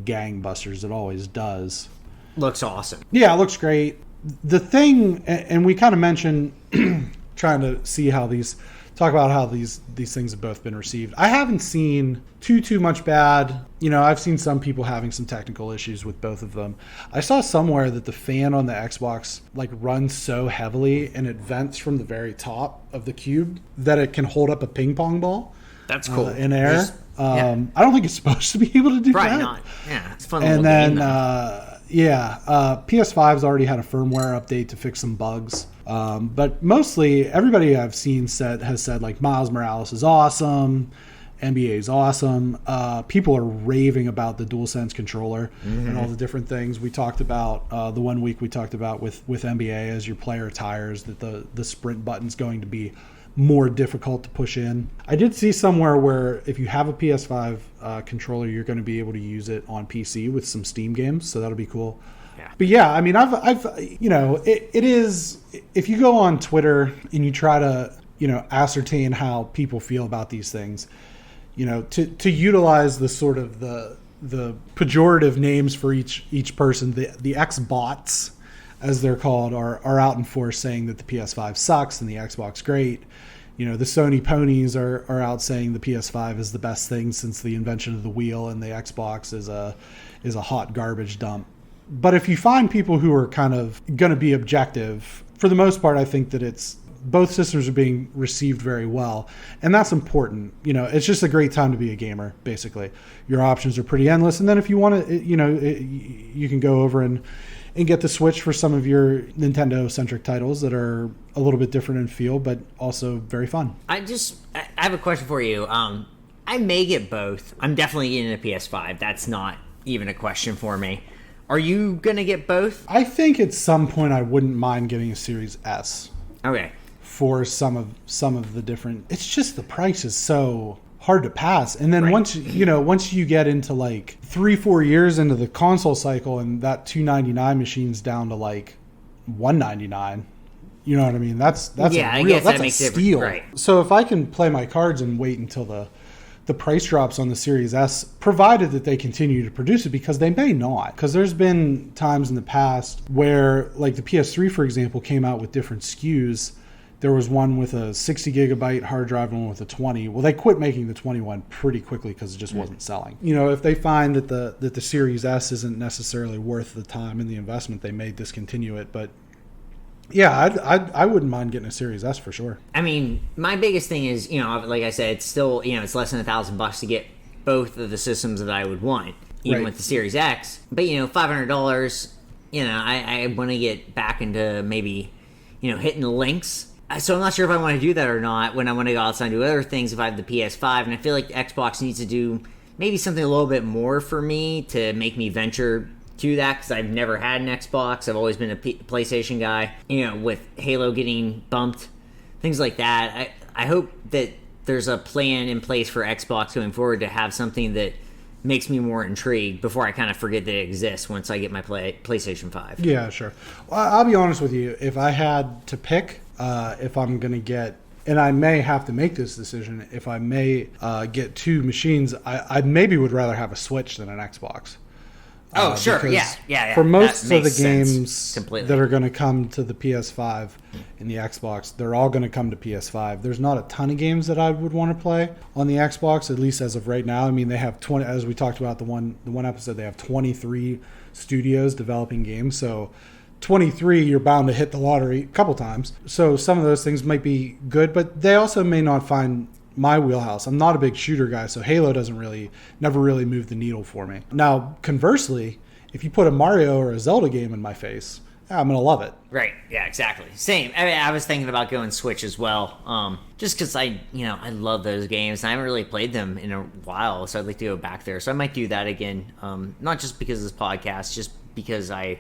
gangbusters. It always does. Looks awesome. Yeah, it looks great. The thing, and we kind of mentioned trying to see how talk about how these things have both been received. I haven't seen too much bad. I've seen some people having some technical issues with both of them. I saw somewhere that the fan on the Xbox runs so heavily and it vents from the very top of the cube that it can hold up a ping pong ball. That's cool. In air. I don't think it's supposed to be able to do that. Probably not. Yeah, it's fun. And then PS5's already had a firmware update to fix some bugs. But mostly everybody I've seen has said like Miles Morales is awesome, NBA is awesome. People are raving about the DualSense controller and all the different things. We talked about the 1 week we talked about with NBA as your player tires that the sprint button's going to be more difficult to push in. I did see somewhere where if you have a PS5 controller, you're going to be able to use it on PC with some Steam games, so that'll be cool. Yeah. But yeah, I mean, it is, if you go on Twitter and you try to, ascertain how people feel about these things, to utilize the sort of the pejorative names for each person, the X-bots, as they're called, are out in force saying that the PS5 sucks and the Xbox great. The Sony ponies are out saying the PS5 is the best thing since the invention of the wheel, and the Xbox is a hot garbage dump. But if you find people who are kind of going to be objective, for the most part, I think that both systems are being received very well, and that's important. It's just a great time to be a gamer. Basically, your options are pretty endless, and then if you want to, you can go over and get the Switch for some of your Nintendo-centric titles that are a little bit different in feel, but also very fun. I have a question for you. I may get both. I'm definitely getting a PS5. That's not even a question for me. Are you going to get both? I think at some point I wouldn't mind getting a Series S. Okay. For some of the different... It's just the price is so hard to pass. And then once you get into like 3-4 years into the console cycle, and that $299 machine's down to like $199. You know what I mean? That's a steal. Right. So if I can play my cards and wait until the price drops on the Series S, provided that they continue to produce it, because they may not. Because there's been times in the past where, like the PS3, for example, came out with different SKUs. There was one with a 60 gigabyte hard drive and one with a 20. Well, they quit making the 21 pretty quickly because it just wasn't selling. You know, if they find that the Series S isn't necessarily worth the time and the investment, they may discontinue it. But yeah, I wouldn't mind getting a Series S for sure. I mean, my biggest thing is, you know, like I said, it's still, you know, it's less than $1,000 to get both of the systems that I would want, even with the Series X. But, you know, $500, you know, I want to get back into maybe, you know, hitting the links. So I'm not sure if I want to do that or not when I want to go outside and do other things if I have the PS5. And I feel like the Xbox needs to do maybe something a little bit more for me to make me venture to that, because I've never had an Xbox. I've always been a PlayStation guy. You know, with Halo getting bumped, things like that. I hope that there's a plan in place for Xbox going forward to have something that makes me more intrigued before I kind of forget that it exists once I get my PlayStation 5. Yeah, sure. Well, I'll be honest with you. If I had to pick, if I'm going to get, and I may have to make this decision, if I may get two machines, I maybe would rather have a Switch than an Xbox. Oh, sure. Yeah. For most of the games that are going to come to the PS5 and the Xbox, they're all going to come to PS5. There's not a ton of games that I would want to play on the Xbox, at least as of right now. I mean, they have 20, as we talked about the one episode, they have 23 studios developing games. So 23, you're bound to hit the lottery a couple times. So some of those things might be good, but they also may not find my wheelhouse. I'm not a big shooter guy, so Halo never really moved the needle for me. Now, conversely, if you put a Mario or a Zelda game in my face, I'm gonna love it. Right? Yeah, exactly. Same. I mean, I was thinking about going Switch as well, just because I love those games. And I haven't really played them in a while, so I'd like to go back there. So I might do that again. Not just because of this podcast, just because I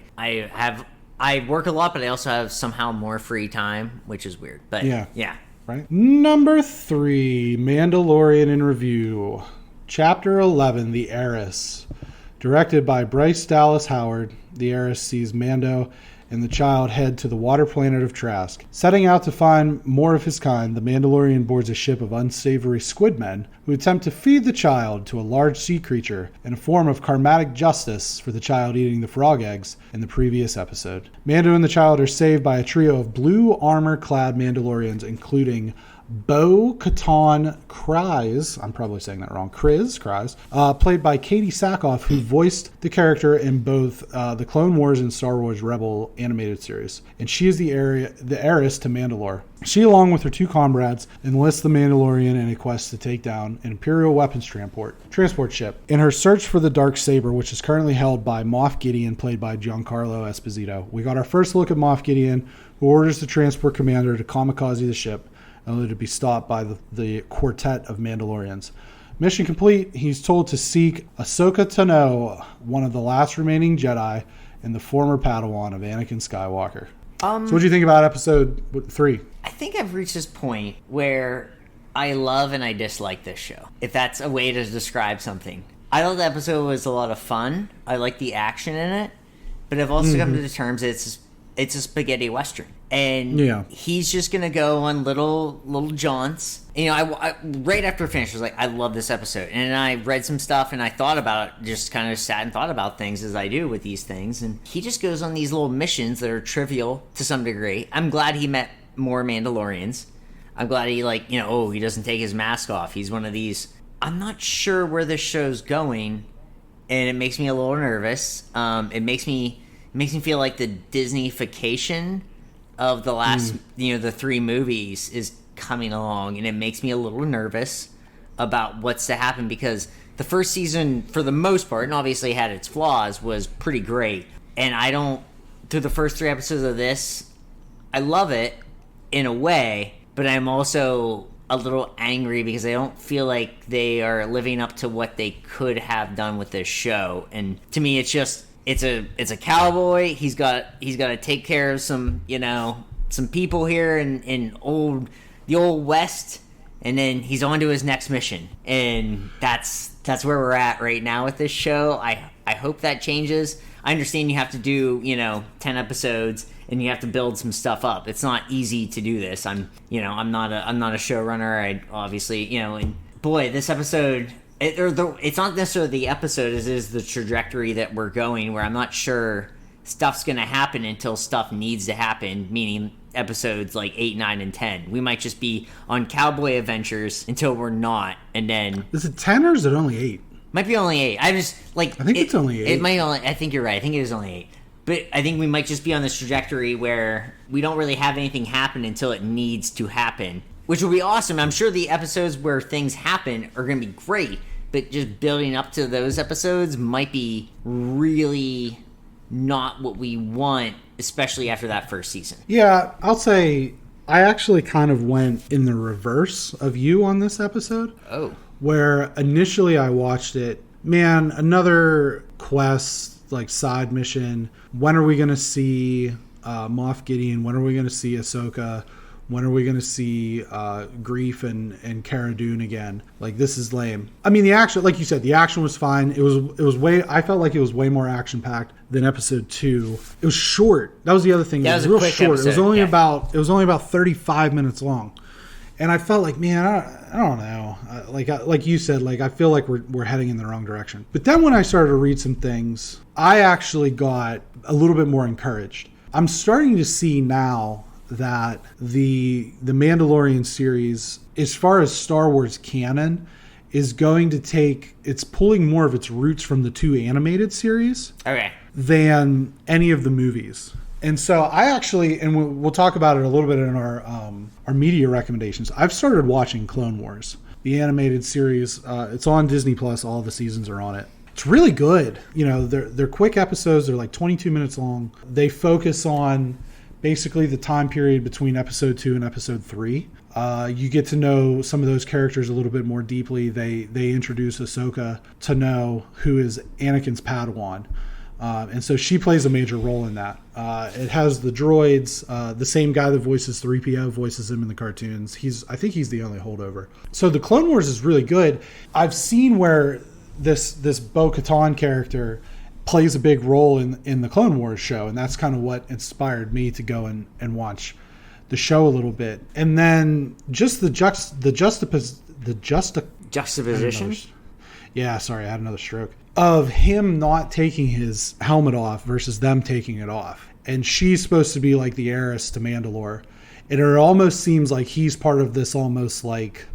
work a lot, but I also have somehow more free time, which is weird. But yeah. Right. Number 3, Mandalorian in review. Chapter 11, The Heiress. Directed by Bryce Dallas Howard, the Heiress sees Mando and the child head to the water planet of Trask. Setting out to find more of his kind, the Mandalorian boards a ship of unsavory squid men who attempt to feed the child to a large sea creature in a form of karmatic justice for the child eating the frog eggs in the previous episode. Mando and the child are saved by a trio of blue armor-clad Mandalorians, including Bo-Katan Kryze, I'm probably saying that wrong, Kryze, played by Katie Sackhoff, who voiced the character in both the Clone Wars and Star Wars Rebel animated series. And she is the heiress to Mandalore. She, along with her two comrades, enlists the Mandalorian in a quest to take down an Imperial weapons transport ship. In her search for the Dark Saber, which is currently held by Moff Gideon, played by Giancarlo Esposito. We got our first look at Moff Gideon, who orders the transport commander to kamikaze the ship, only to be stopped by the quartet of Mandalorians. Mission complete, he's told to seek Ahsoka Tano, one of the last remaining Jedi and the former Padawan of Anakin Skywalker. So what do you think about episode 3? I think I've reached this point where I love and I dislike this show, if that's a way to describe something. I thought the episode was a lot of fun. I like the action in it, but I've also come to the terms that it's a spaghetti western, and he's just gonna go on little jaunts. You know, I right after I finished, I was like, I love this episode, and I read some stuff, and I thought about it, just kind of sat and thought about things as I do with these things, and he just goes on these little missions that are trivial to some degree. I'm glad he met more Mandalorians. I'm glad he he doesn't take his mask off. He's one of these. I'm not sure where this show's going, and it makes me a little nervous. It makes me feel like the Disneyfication of the last, the 3 movies is coming along, and it makes me a little nervous about what's to happen, because the first season, for the most part, and obviously had its flaws, was pretty great. And through the first 3 episodes of this, I love it in a way, but I'm also a little angry because I don't feel like they are living up to what they could have done with this show. And to me, it's just, it's a cowboy. He's got to take care of some people here in the old West, and then he's on to his next mission. And that's where we're at right now with this show. I hope that changes. I understand you have to do, 10 episodes and you have to build some stuff up. It's not easy to do this. I'm not a showrunner. I obviously, and boy, this episode, it's not necessarily the episode, it is the trajectory that we're going, where I'm not sure stuff's going to happen until stuff needs to happen, meaning episodes like 8, 9, and 10. We might just be on cowboy adventures until we're not, and then... Is it 10 or is it only 8? Might be only 8. I think it's only 8. It might only... I think you're right. I think it is only 8. But I think we might just be on this trajectory where we don't really have anything happen until it needs to happen, which will be awesome. I'm sure the episodes where things happen are going to be great, but just building up to those episodes might be really not what we want, especially after that first season. Yeah, I'll say I actually kind of went in the reverse of you on this episode. Oh. Where initially I watched it, man, another quest, like side mission. When are we going to see Moff Gideon? When are we going to see Ahsoka? When are we going to see Grief and Cara Dune again? Like, this is lame. I mean, the action, like you said, the action was fine. It was way. I felt like it was way more action packed than episode 2. It was short. That was the other thing. Yeah, it was a real quick short. episode. It was only about 35 minutes long, and I felt like, man, I don't know. Like you said, like I feel like we're heading in the wrong direction. But then when I started to read some things, I actually got a little bit more encouraged. I'm starting to see now that the Mandalorian series, as far as Star Wars canon, is going to it's pulling more of its roots from the 2 animated series than any of the movies. And so I actually, and we'll talk about it a little bit in our media recommendations, I've started watching Clone Wars, the animated series. It's on Disney Plus. All the seasons are on it. It's really good. They're quick episodes. They're like 22 minutes long. They focus on basically the time period between episode 2 and episode 3. You get to know some of those characters a little bit more deeply. They introduce Ahsoka to know, who is Anakin's Padawan. And so she plays a major role in that. It has the droids. The same guy that voices 3PO voices him in the cartoons. I think he's the only holdover. So the Clone Wars is really good. I've seen where this Bo-Katan character plays a big role in the Clone Wars show, and that's kind of what inspired me to go and watch the show a little bit. And then just the juxtaposition. Yeah, sorry, I had another stroke. Of him not taking his helmet off versus them taking it off. And she's supposed to be like the heiress to Mandalore. And it almost seems like he's part of this almost like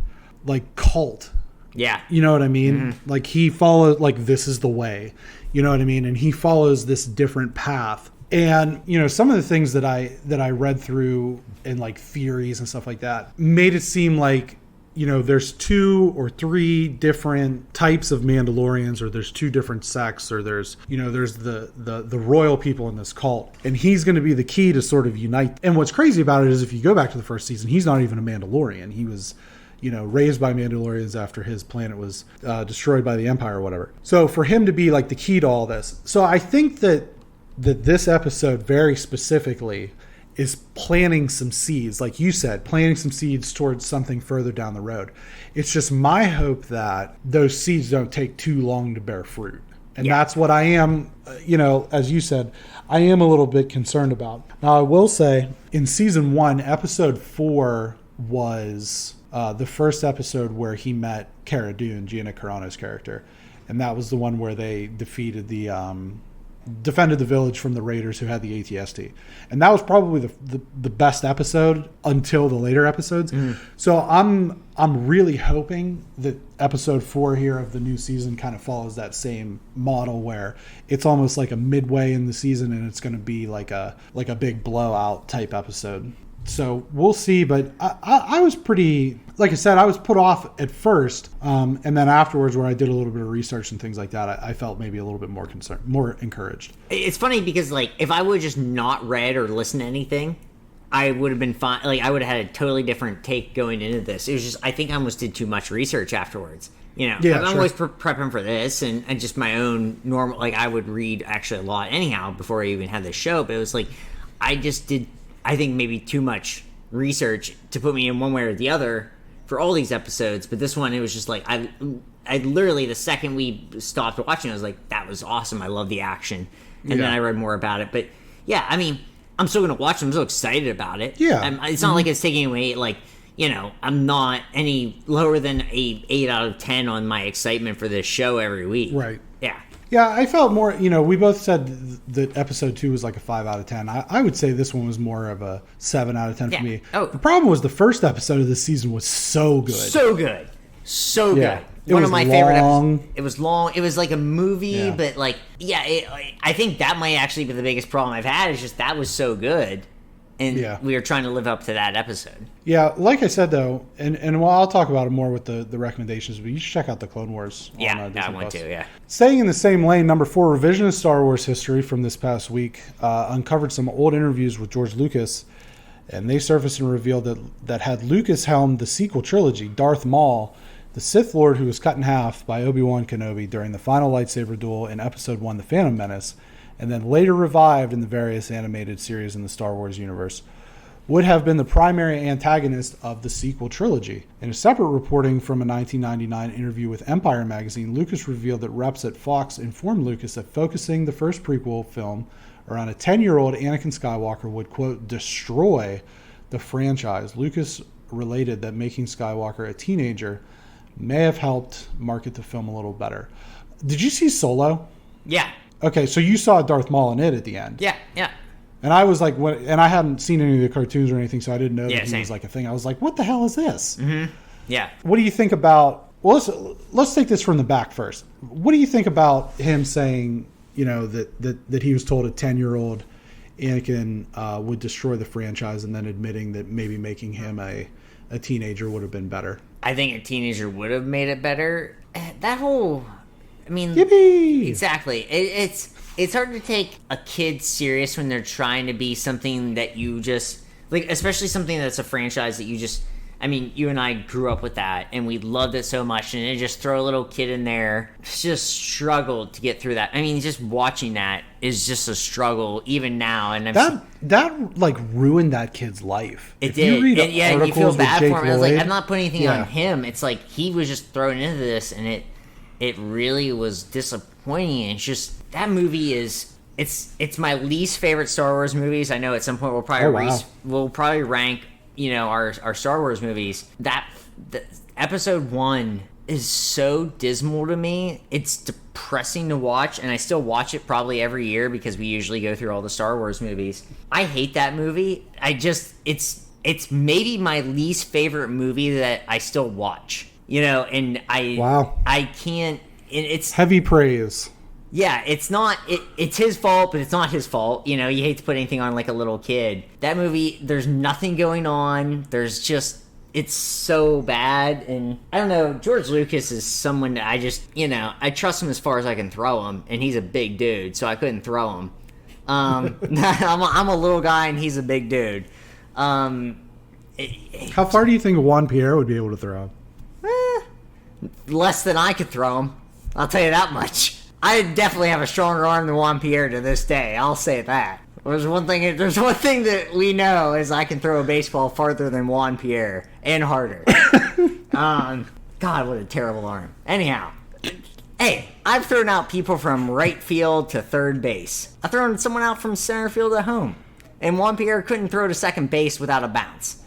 cult. Yeah. You know what I mean? Mm-hmm. Like he follows, like this is the way. You know what I mean? And he follows this different path. And, some of the things that I read through in like theories and stuff like that made it seem like, there's 2 or 3 different types of Mandalorians, or there's 2 different sects, or there's the royal people in this cult. And he's going to be the key to sort of unite. And what's crazy about it is if you go back to the first season, he's not even a Mandalorian. He was, raised by Mandalorians after his planet was destroyed by the Empire or whatever. So for him to be like the key to all this. So I think that this episode very specifically is planting some seeds, like you said, planting some seeds towards something further down the road. It's just my hope that those seeds don't take too long to bear fruit. And that's what I am, as you said, I am a little bit concerned about. Now, I will say, in season 1, episode 4 was the first episode where he met Cara Dune, Gina Carano's character. And that was the one where they defeated defended the village from the raiders who had the AT-ST. And that was probably the best episode until the later episodes. So I'm really hoping that episode 4 here of the new season kind of follows that same model, where it's almost like a midway in the season and it's going to be like a big blowout type episode. So we'll see, but I was pretty, like I said, I was put off at first, and then afterwards, where I did a little bit of research and things like that, I felt maybe a little bit more concerned, more encouraged. It's funny because, like, if I would have just not read or listened to anything, I would have been fine. Like, I would have had a totally different take going into this. It was just, I think I almost did too much research afterwards. I'm sure. always prepping for this, and just my own normal, like, I would read actually a lot anyhow before I even had this show, but it was like, I just did, I think, maybe too much research to put me in one way or the other for all these episodes, but this one, it was just like, I literally, the second we stopped watching, I was like, that was awesome. I love the action. And then I read more about it. But yeah, I mean, I'm still going to watch it. I'm so excited about it. Yeah. It's not like it's taking away, like, you know, I'm not any lower than a 8 out of 10 on my excitement for this show every week. Right. Yeah. Yeah, I felt more, you know, we both said that episode 2 was like a 5 out of 10. I would say this one was more of a 7 out of 10 for me. Oh. The problem was the first episode of this season was so good. So good. So Yeah. good. It One was of my favorite long. episodes. It was long. It was like a movie, but like, I think that might actually be the biggest problem I've had, is just that was so good. And we were trying to live up to that episode. Yeah, like I said, though, and while I'll talk about it more with the recommendations, but you should check out the Clone Wars. Yeah, on, Disney I want Plus. to, yeah. Staying in the same lane, number 4, revisionist Star Wars history from this past week uncovered some old interviews with George Lucas, and they surfaced and revealed that had Lucas helmed the sequel trilogy, Darth Maul, the Sith Lord who was cut in half by Obi-Wan Kenobi during the final lightsaber duel in Episode 1, The Phantom Menace, and then later revived in the various animated series in the Star Wars universe, would have been the primary antagonist of the sequel trilogy. In a separate reporting from a 1999 interview with Empire magazine, Lucas revealed that reps at Fox informed Lucas that focusing the first prequel film around a 10-year-old Anakin Skywalker would, quote, destroy the franchise. Lucas related that making Skywalker a teenager may have helped market the film a little better. Did you see Solo? Yeah. Okay, so you saw Darth Maul in it at the end. Yeah. And I was like, and I hadn't seen any of the cartoons or anything, so I didn't know that he same. was like a thing. I was like, what the hell is this? Mm-hmm. Yeah. What do you think about, well, let's take this from the back first. What do you think about him saying, you know, that he was told a 10-year-old Anakin would destroy the franchise, and then admitting that maybe making him a teenager would have been better? I think a teenager would have made it better. That whole, I mean, Yippee! Exactly. It's hard to take a kid serious when they're trying to be something that you just, like, especially something that's a franchise that you just, I mean, you and I grew up with that, and we loved it so much, and then just throw a little kid in there, just struggled to get through that. I mean, just watching that is just a struggle, even now. And that like ruined that kid's life. It If did. You read and, yeah, you feel bad for him. I was like, I'm not putting anything Yeah. on him. It's like he was just thrown into this, and it really was disappointing. And it's just, that movie is, it's my least favorite Star Wars movies. I know at some point we'll probably rank, you know, our Star Wars movies. The episode 1 is so dismal to me. It's depressing to watch, and I still watch it probably every year because we usually go through all the Star Wars movies. I hate that movie. It's maybe my least favorite movie that I still watch. You know, and I can't. It's heavy praise. Yeah, it's not. It's his fault, but it's not his fault. You know, you hate to put anything on like a little kid. That movie, there's nothing going on. There's just, it's so bad. And I don't know, George Lucas is someone that I just, you know, I trust him as far as I can throw him, and he's a big dude, so I couldn't throw him. I'm a little guy, and he's a big dude. How far do you think Juan Pierre would be able to throw him? Less than I could throw him. I'll tell you that much. I definitely have a stronger arm than Juan Pierre to this day. I'll say that. There's one thing that we know is I can throw a baseball farther than Juan Pierre and harder. God, what a terrible arm. Anyhow, hey, I've thrown out people from right field to third base. I've thrown someone out from center field at home, and Juan Pierre couldn't throw to second base without a bounce.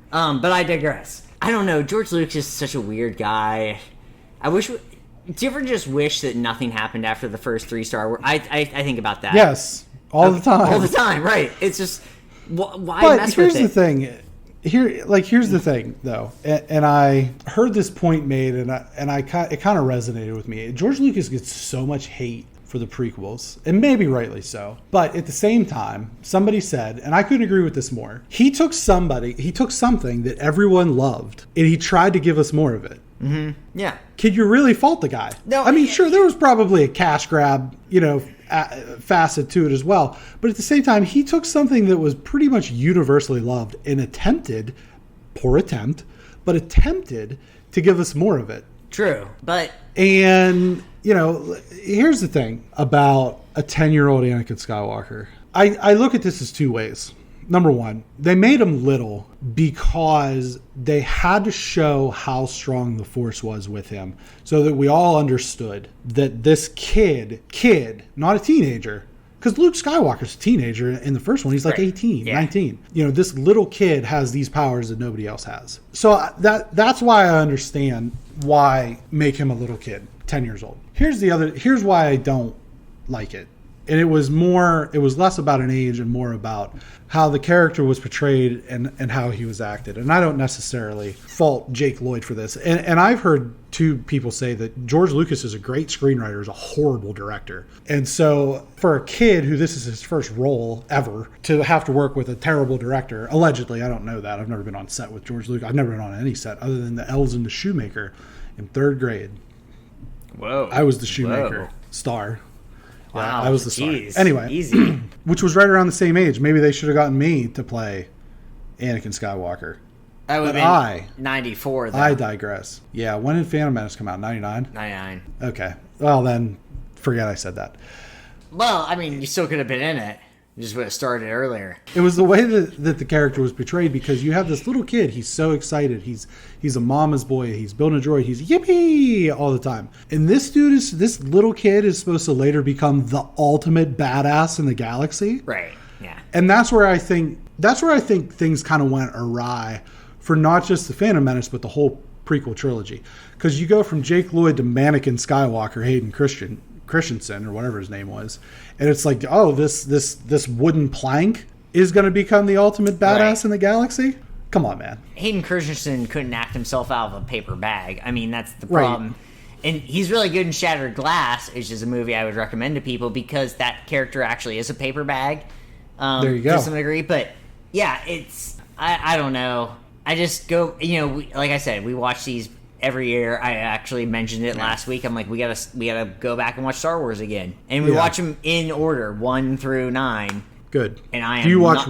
But I digress. I don't know. George Lucas is such a weird guy. Do you ever just wish that nothing happened after the first 3 Star Wars? I think about that. Yes, all the time. All the time, right? It's just, why but mess with it? Here's the thing. Here's the thing, though, and I heard this point made, and it kind of resonated with me. George Lucas gets so much hate for the prequels, and maybe rightly so. But at the same time, somebody said, and I couldn't agree with this more. He took something that everyone loved, and he tried to give us more of it. Mm-hmm. Yeah. Could you really fault the guy? No. I mean, sure, there was probably a cash grab, you know, facet to it as well. But at the same time, he took something that was pretty much universally loved and attempted to give us more of it. True, but... And, you know, here's the thing about a 10-year-old Anakin Skywalker. I look at this as 2 ways. number one, they made him little because they had to show how strong the Force was with him so that we all understood that this kid, not a teenager, because Luke Skywalker's a teenager in the first one. He's like 18, 19. You know, this little kid has these powers that nobody else has. So that's why I understand why make him a little kid, 10 years old. Here's why I don't like it. And it was less about an age and more about how the character was portrayed and how he was acted. And I don't necessarily fault Jake Lloyd for this. And I've heard two people say that George Lucas is a great screenwriter, is a horrible director. And so for a kid who this is his first role ever to have to work with a terrible director, allegedly, I don't know that. I've never been on set with George Lucas. I've never been on any set other than the Elves and the Shoemaker in 3rd grade. Whoa. I was the Shoemaker star. Wow, I was the star. Geez, anyway, easy. Which was right around the same age. Maybe they should have gotten me to play Anakin Skywalker. That would have been 94, though. I digress. Yeah, when did Phantom Menace come out? 99? 99. Okay. Well, then, forget I said that. Well, I mean, you still could have been in it. You just would have started earlier. It was the way that the character was portrayed, because you have this little kid. He's so excited. He's a mama's boy. He's building a droid. He's yippee all the time. And this little kid is supposed to later become the ultimate badass in the galaxy. Right. Yeah. And that's where I think things kind of went awry for not just the Phantom Menace, but the whole prequel trilogy. Because you go from Jake Lloyd to Mannequin Skywalker, Hayden Christensen, or whatever his name was, and it's like, oh, this wooden plank is going to become the ultimate badass in the galaxy. Come on, man. Hayden Christensen couldn't act himself out of a paper bag. I mean, that's the problem. And he's really good in Shattered Glass, which is a movie I would recommend to people because that character actually is a paper bag. There you go. To some degree, but yeah, I don't know. I just go, like I said, we watch these every year. I actually mentioned it last week. I'm like, we gotta go back and watch Star Wars again, and we watch them in order, 1 through 9. Good. And I am. Do you watch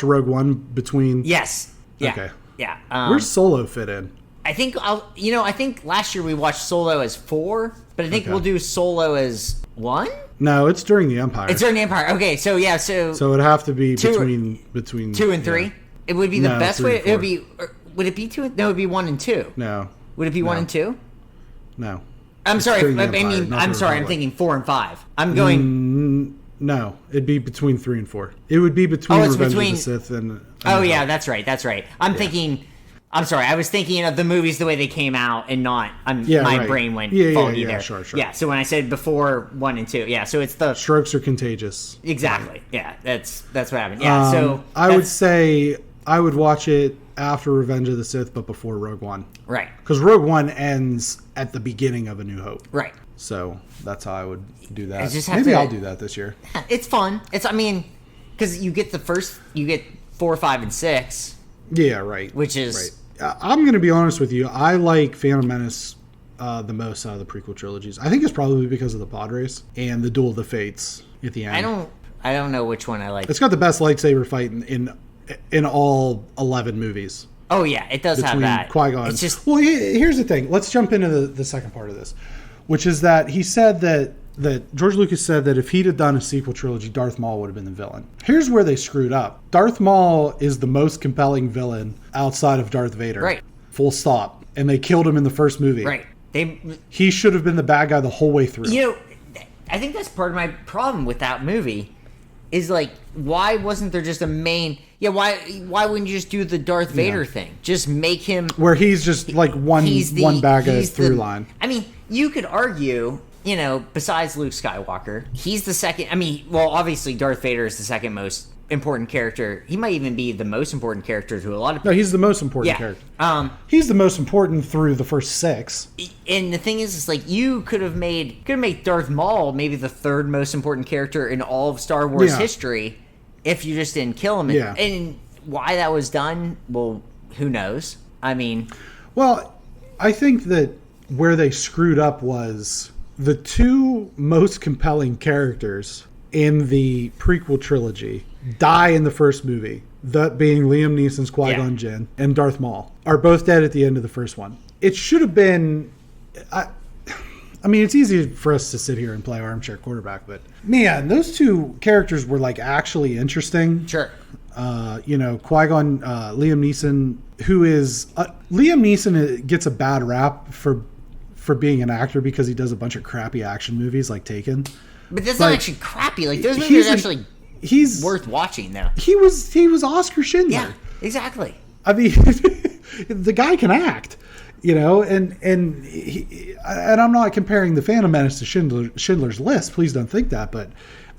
Rogue One between? Yes. Yeah. Okay. Yeah. Where's Solo fit in? I think I think last year we watched Solo as 4, but I think we'll do Solo as 1. No, it's during the Empire. It's during the Empire. Okay, so yeah, so it'd have to be between 2 and 3. Yeah. It would be the best way. It would be. Would it be 2? No, it would be 1 and 2. No. Would it be 1 and 2? No. I'm sorry. I'm sorry. I'm thinking 4 and 5. I'm going. No, it'd be between 3 and 4. It would be between Revenge of the Sith and. Oh yeah, that's right. I'm thinking. I'm sorry. I was thinking of the movies the way they came out, and not. My brain went foggy there. Sure. Yeah. So when I said before 1 and 2, yeah. So it's the strokes are contagious. Exactly. Yeah. That's what happened. Yeah. So I would say I would watch it after Revenge of the Sith, but before Rogue One. Right. Because Rogue One ends at the beginning of A New Hope. Right. So that's how I would do that. Maybe I'll do that this year. It's fun. Because you get 4, 5, and 6. Yeah, right. Which is... Right. I'm going to be honest with you. I like Phantom Menace the most out of the prequel trilogies. I think it's probably because of the pod race and the Duel of the Fates at the end. I don't know which one I like. It's got the best lightsaber fight in all 11 movies. Oh, yeah. It does have that. Qui-Gon. It's just... Well, here's the thing. Let's jump into the second part of this, which is that he said that George Lucas said that if he'd have done a sequel trilogy, Darth Maul would have been the villain. Here's where they screwed up. Darth Maul is the most compelling villain outside of Darth Vader. Right. Full stop. And they killed him in the first movie. Right. He should have been the bad guy the whole way through. I think that's part of my problem with that movie is, like, why wasn't there just a main... Yeah, why wouldn't you just do the Darth Vader thing? Just make him... Where he's just, like, one bad guy through line. I mean, you could argue... besides Luke Skywalker, he's the second... obviously Darth Vader is the second most important character. He might even be the most important character to a lot of people. No, he's the most important character. He's the most important through the first 6. And the thing is like, you could have made Darth Maul maybe the third most important character in all of Star Wars history if you just didn't kill him. And why that was done, well, who knows? Well, I think that where they screwed up was... The 2 most compelling characters in the prequel trilogy die in the first movie. That being Liam Neeson's Qui-Gon Jinn and Darth Maul are both dead at the end of the first one. It should have been... it's easy for us to sit here and play armchair quarterback, but man, those 2 characters were like actually interesting. Sure. Qui-Gon, Liam Neeson, who is Liam Neeson gets a bad rap for being an actor because he does a bunch of crappy action movies like Taken. But that's not actually crappy. Like those movies are actually he's worth watching though. He was Oscar Schindler. Yeah, exactly. I mean, the guy can act. And I'm not comparing the Phantom Menace to Schindler's List. Please don't think that, but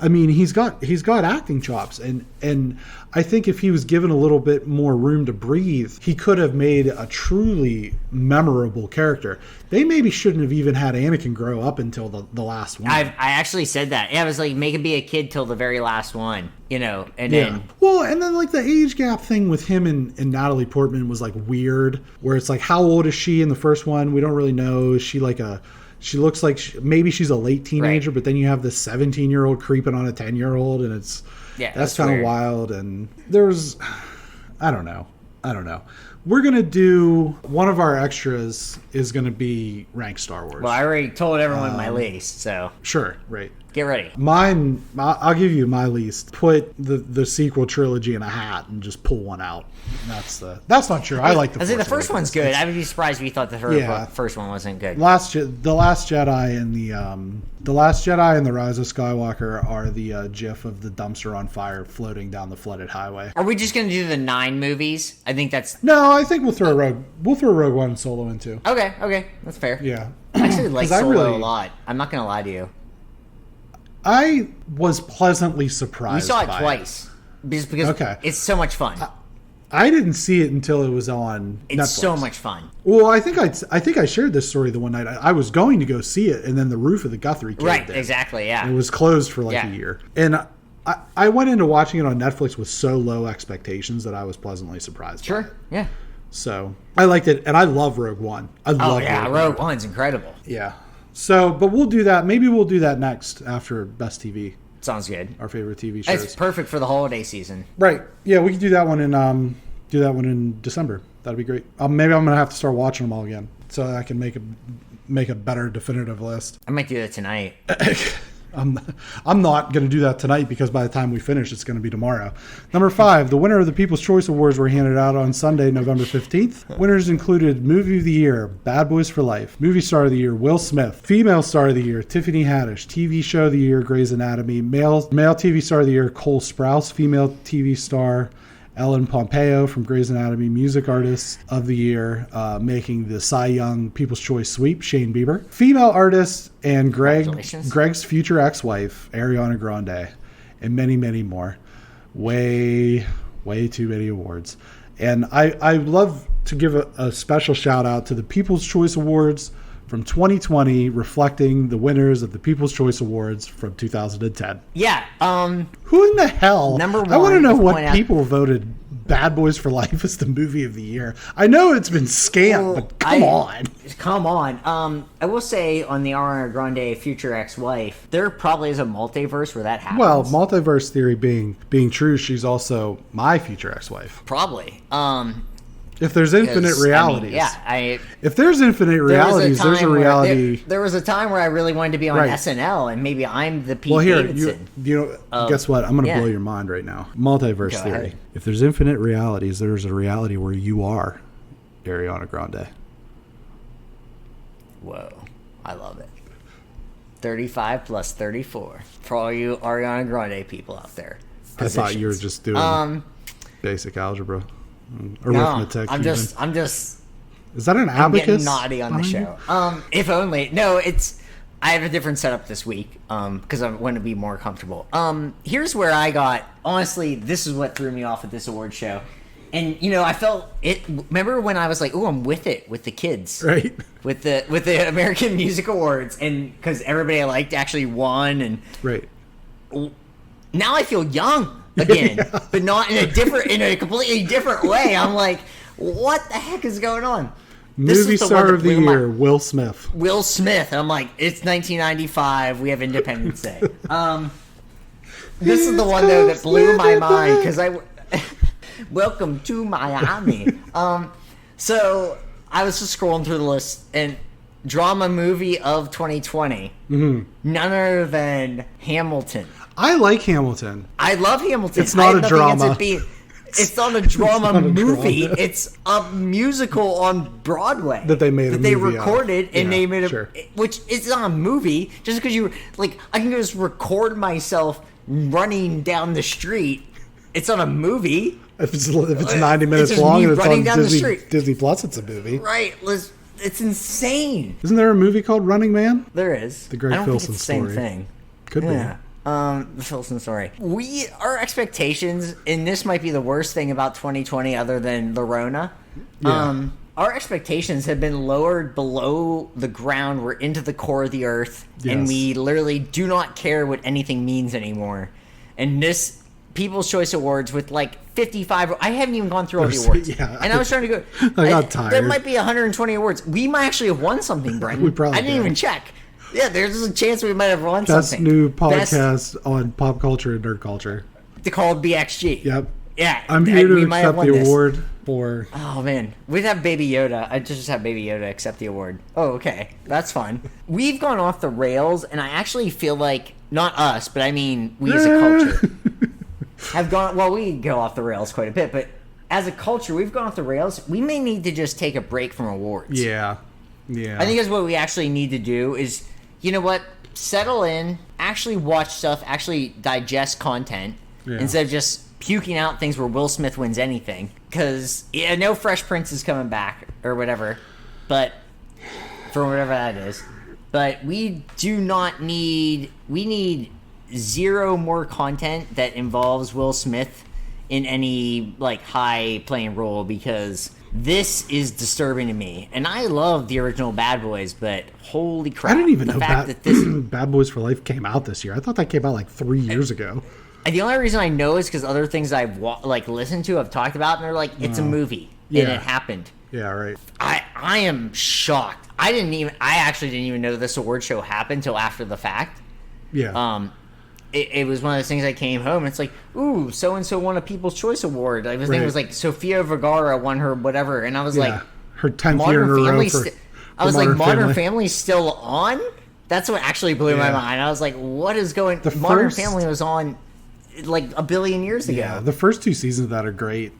I mean, he's got acting chops, and I think if he was given a little bit more room to breathe, he could have made a truly memorable character. They maybe shouldn't have even had Anakin grow up until the last one. I actually said that. Yeah, I was like, make him be a kid till the very last one, and then like the age gap thing with him and Natalie Portman was like weird, where it's like, how old is she in the first one? We don't really know. Is she like she looks like maybe she's a late teenager, right. But then you have this 17-year-old creeping on a 10-year-old, and that's kind of wild. And I don't know. We're going to do, one of our extras is going to be ranked Star Wars. Well, I already told everyone my least, so. Sure, right. Get ready. Mine, I'll give you my least. Put the sequel trilogy in a hat and just pull one out. That's not true. I like the first one. The first one's good. I would be surprised if you thought the first one wasn't good. The Last Jedi and the Last Jedi and the Rise of Skywalker are the GIF of the dumpster on fire floating down the flooded highway. Are we just going to do the 9 movies? I think that's... No, I think we'll throw Rogue One and Solo in too. Okay, that's fair. Yeah. I actually like Solo a lot. I'm not going to lie to you. I was pleasantly surprised. We saw it twice because it's so much fun. I didn't see it until it was on Netflix. It's so much fun. Well, I think I shared this story the one night. I was going to go see it, and then the roof of the Guthrie caved in. Right, exactly, yeah. And it was closed for a year. And I went into watching it on Netflix with so low expectations that I was pleasantly surprised. Sure, by it. Yeah. So I liked it, and I love Rogue One. Rogue One's incredible. Yeah. So, but we'll do that. Maybe we'll do that next after Best TV. Sounds good. Our favorite TV shows. It's perfect for the holiday season. Right. Yeah, we can do that one in December. That'd be great. Maybe I'm gonna have to start watching them all again so that I can make a better definitive list. I might do that tonight. I'm not going to do that tonight because by the time we finish, it's going to be tomorrow. Number 5, the winner of the People's Choice Awards were handed out on Sunday, November 15th. Winners included Movie of the Year, Bad Boys for Life. Movie Star of the Year, Will Smith. Female Star of the Year, Tiffany Haddish. TV Show of the Year, Grey's Anatomy. Male TV Star of the Year, Cole Sprouse. Female TV Star, Ellen Pompeo from Grey's Anatomy. Music Artist of the Year, making the Cy Young People's Choice sweep, Shane Bieber. Female Artist and Greg's future ex-wife, Ariana Grande, and many, many more. Way too many awards. And I love to give a special shout out to the People's Choice Awards from 2020, reflecting the winners of the People's Choice Awards from 2010. Yeah. Who in the hell? Number 1. I want to know what people voted Bad Boys for Life as the movie of the year. I know it's been scanned, but come on. I will say on the Ariana Grande future ex-wife, there probably is a multiverse where that happens. Well, multiverse theory being true, she's also my future ex-wife. Probably. If there's infinite realities. If there's infinite realities, there's a reality. There was a time where I really wanted to be on SNL, and maybe I'm the Pete Davidson. Guess what? I'm going to blow your mind right now. Multiverse theory. Ahead. If there's infinite realities, there's a reality where you are Ariana Grande. Whoa. I love it. 35 plus 34. For all you Ariana Grande people out there. Positions. I thought you were just doing basic algebra. Arithmetic. I'm just. Is that an abacus? I'm getting naughty on the show. If only. No, I have a different setup this week because I want to be more comfortable. Here's where I got. Honestly, this is what threw me off at this award show, and I felt it. Remember when I was like, "Oh, I'm with it with the kids," right? With the American Music Awards, and because everybody I liked actually won, and right. Now I feel young again, but not in a completely different way. I'm like, what the heck is going on? Movie Star of the Year, Will Smith. Will Smith. I'm like, it's 1995. We have Independence Day. This is the one though that blew my mind because welcome to Miami. So I was just scrolling through the list and drama movie of 2020. Mm-hmm. None other than Hamilton. I like Hamilton. I love Hamilton. It's not a drama. It's not a drama not a movie. drama. It's a musical on Broadway that they made. That they recorded and they made sure. which is not a movie. Just because you like, I can just record myself running down the street. It's not a movie. If it's 90 minutes long and it's on Disney Plus, it's a movie. Right. It's insane. Isn't there a movie called Running Man? There is. The Greg Filson story. Same thing. Could be. The Filson story. Our expectations, and this might be the worst thing about 2020 other than the Rona. Yeah. Our expectations have been lowered below the ground. We're into the core of the earth, and we literally do not care what anything means anymore. And this People's Choice Awards with like 55. I haven't even gone through all the awards. Yeah. And I was trying to go. I got tired. There might be 120 awards. We might actually have won something, Brenton. We probably I didn't even check. Yeah, there's a chance we might have won Best something. new podcast on pop culture and nerd culture. It's called BXG. Yep. Yeah. I'm here to accept the award for... Oh, man. We'd have Baby Yoda. I just have Baby Yoda accept the award. Oh, okay. That's fine. We've gone off the rails, and I actually feel like, not us, but I mean we as a culture, have gone... Well, we go off the rails quite a bit, but as a culture, we've gone off the rails. We may need to just take a break from awards. Yeah. Yeah. I think that's what we actually need to do is, you know what? Settle in, actually watch stuff, actually digest content, instead of just puking out things where Will Smith wins anything. Because, yeah, no Fresh Prince is coming back, or whatever, but, for whatever that is. But we need zero more content that involves Will Smith in any, like, high-playing role, because this is disturbing to me. And I love the original Bad Boys, but holy crap. I didn't even know that this Bad Boys for Life came out this year. I thought that came out like 3 years ago. The only reason I know is because other things I've listened to, I've talked about, and they're like, it's a movie, and it happened. Yeah, right. I am shocked. I actually didn't even know this award show happened until after the fact. Yeah. It was one of those things. I came home and it's like, ooh, so and so won a People's Choice Award. Like, his name was like Sofia Vergara won her whatever, and I was like, her 10th year in a row. I was like, Modern Family's still on. That's what actually blew my mind. I was like, what is going? Modern Family was on like a billion years ago. Yeah, the first 2 seasons of that are great,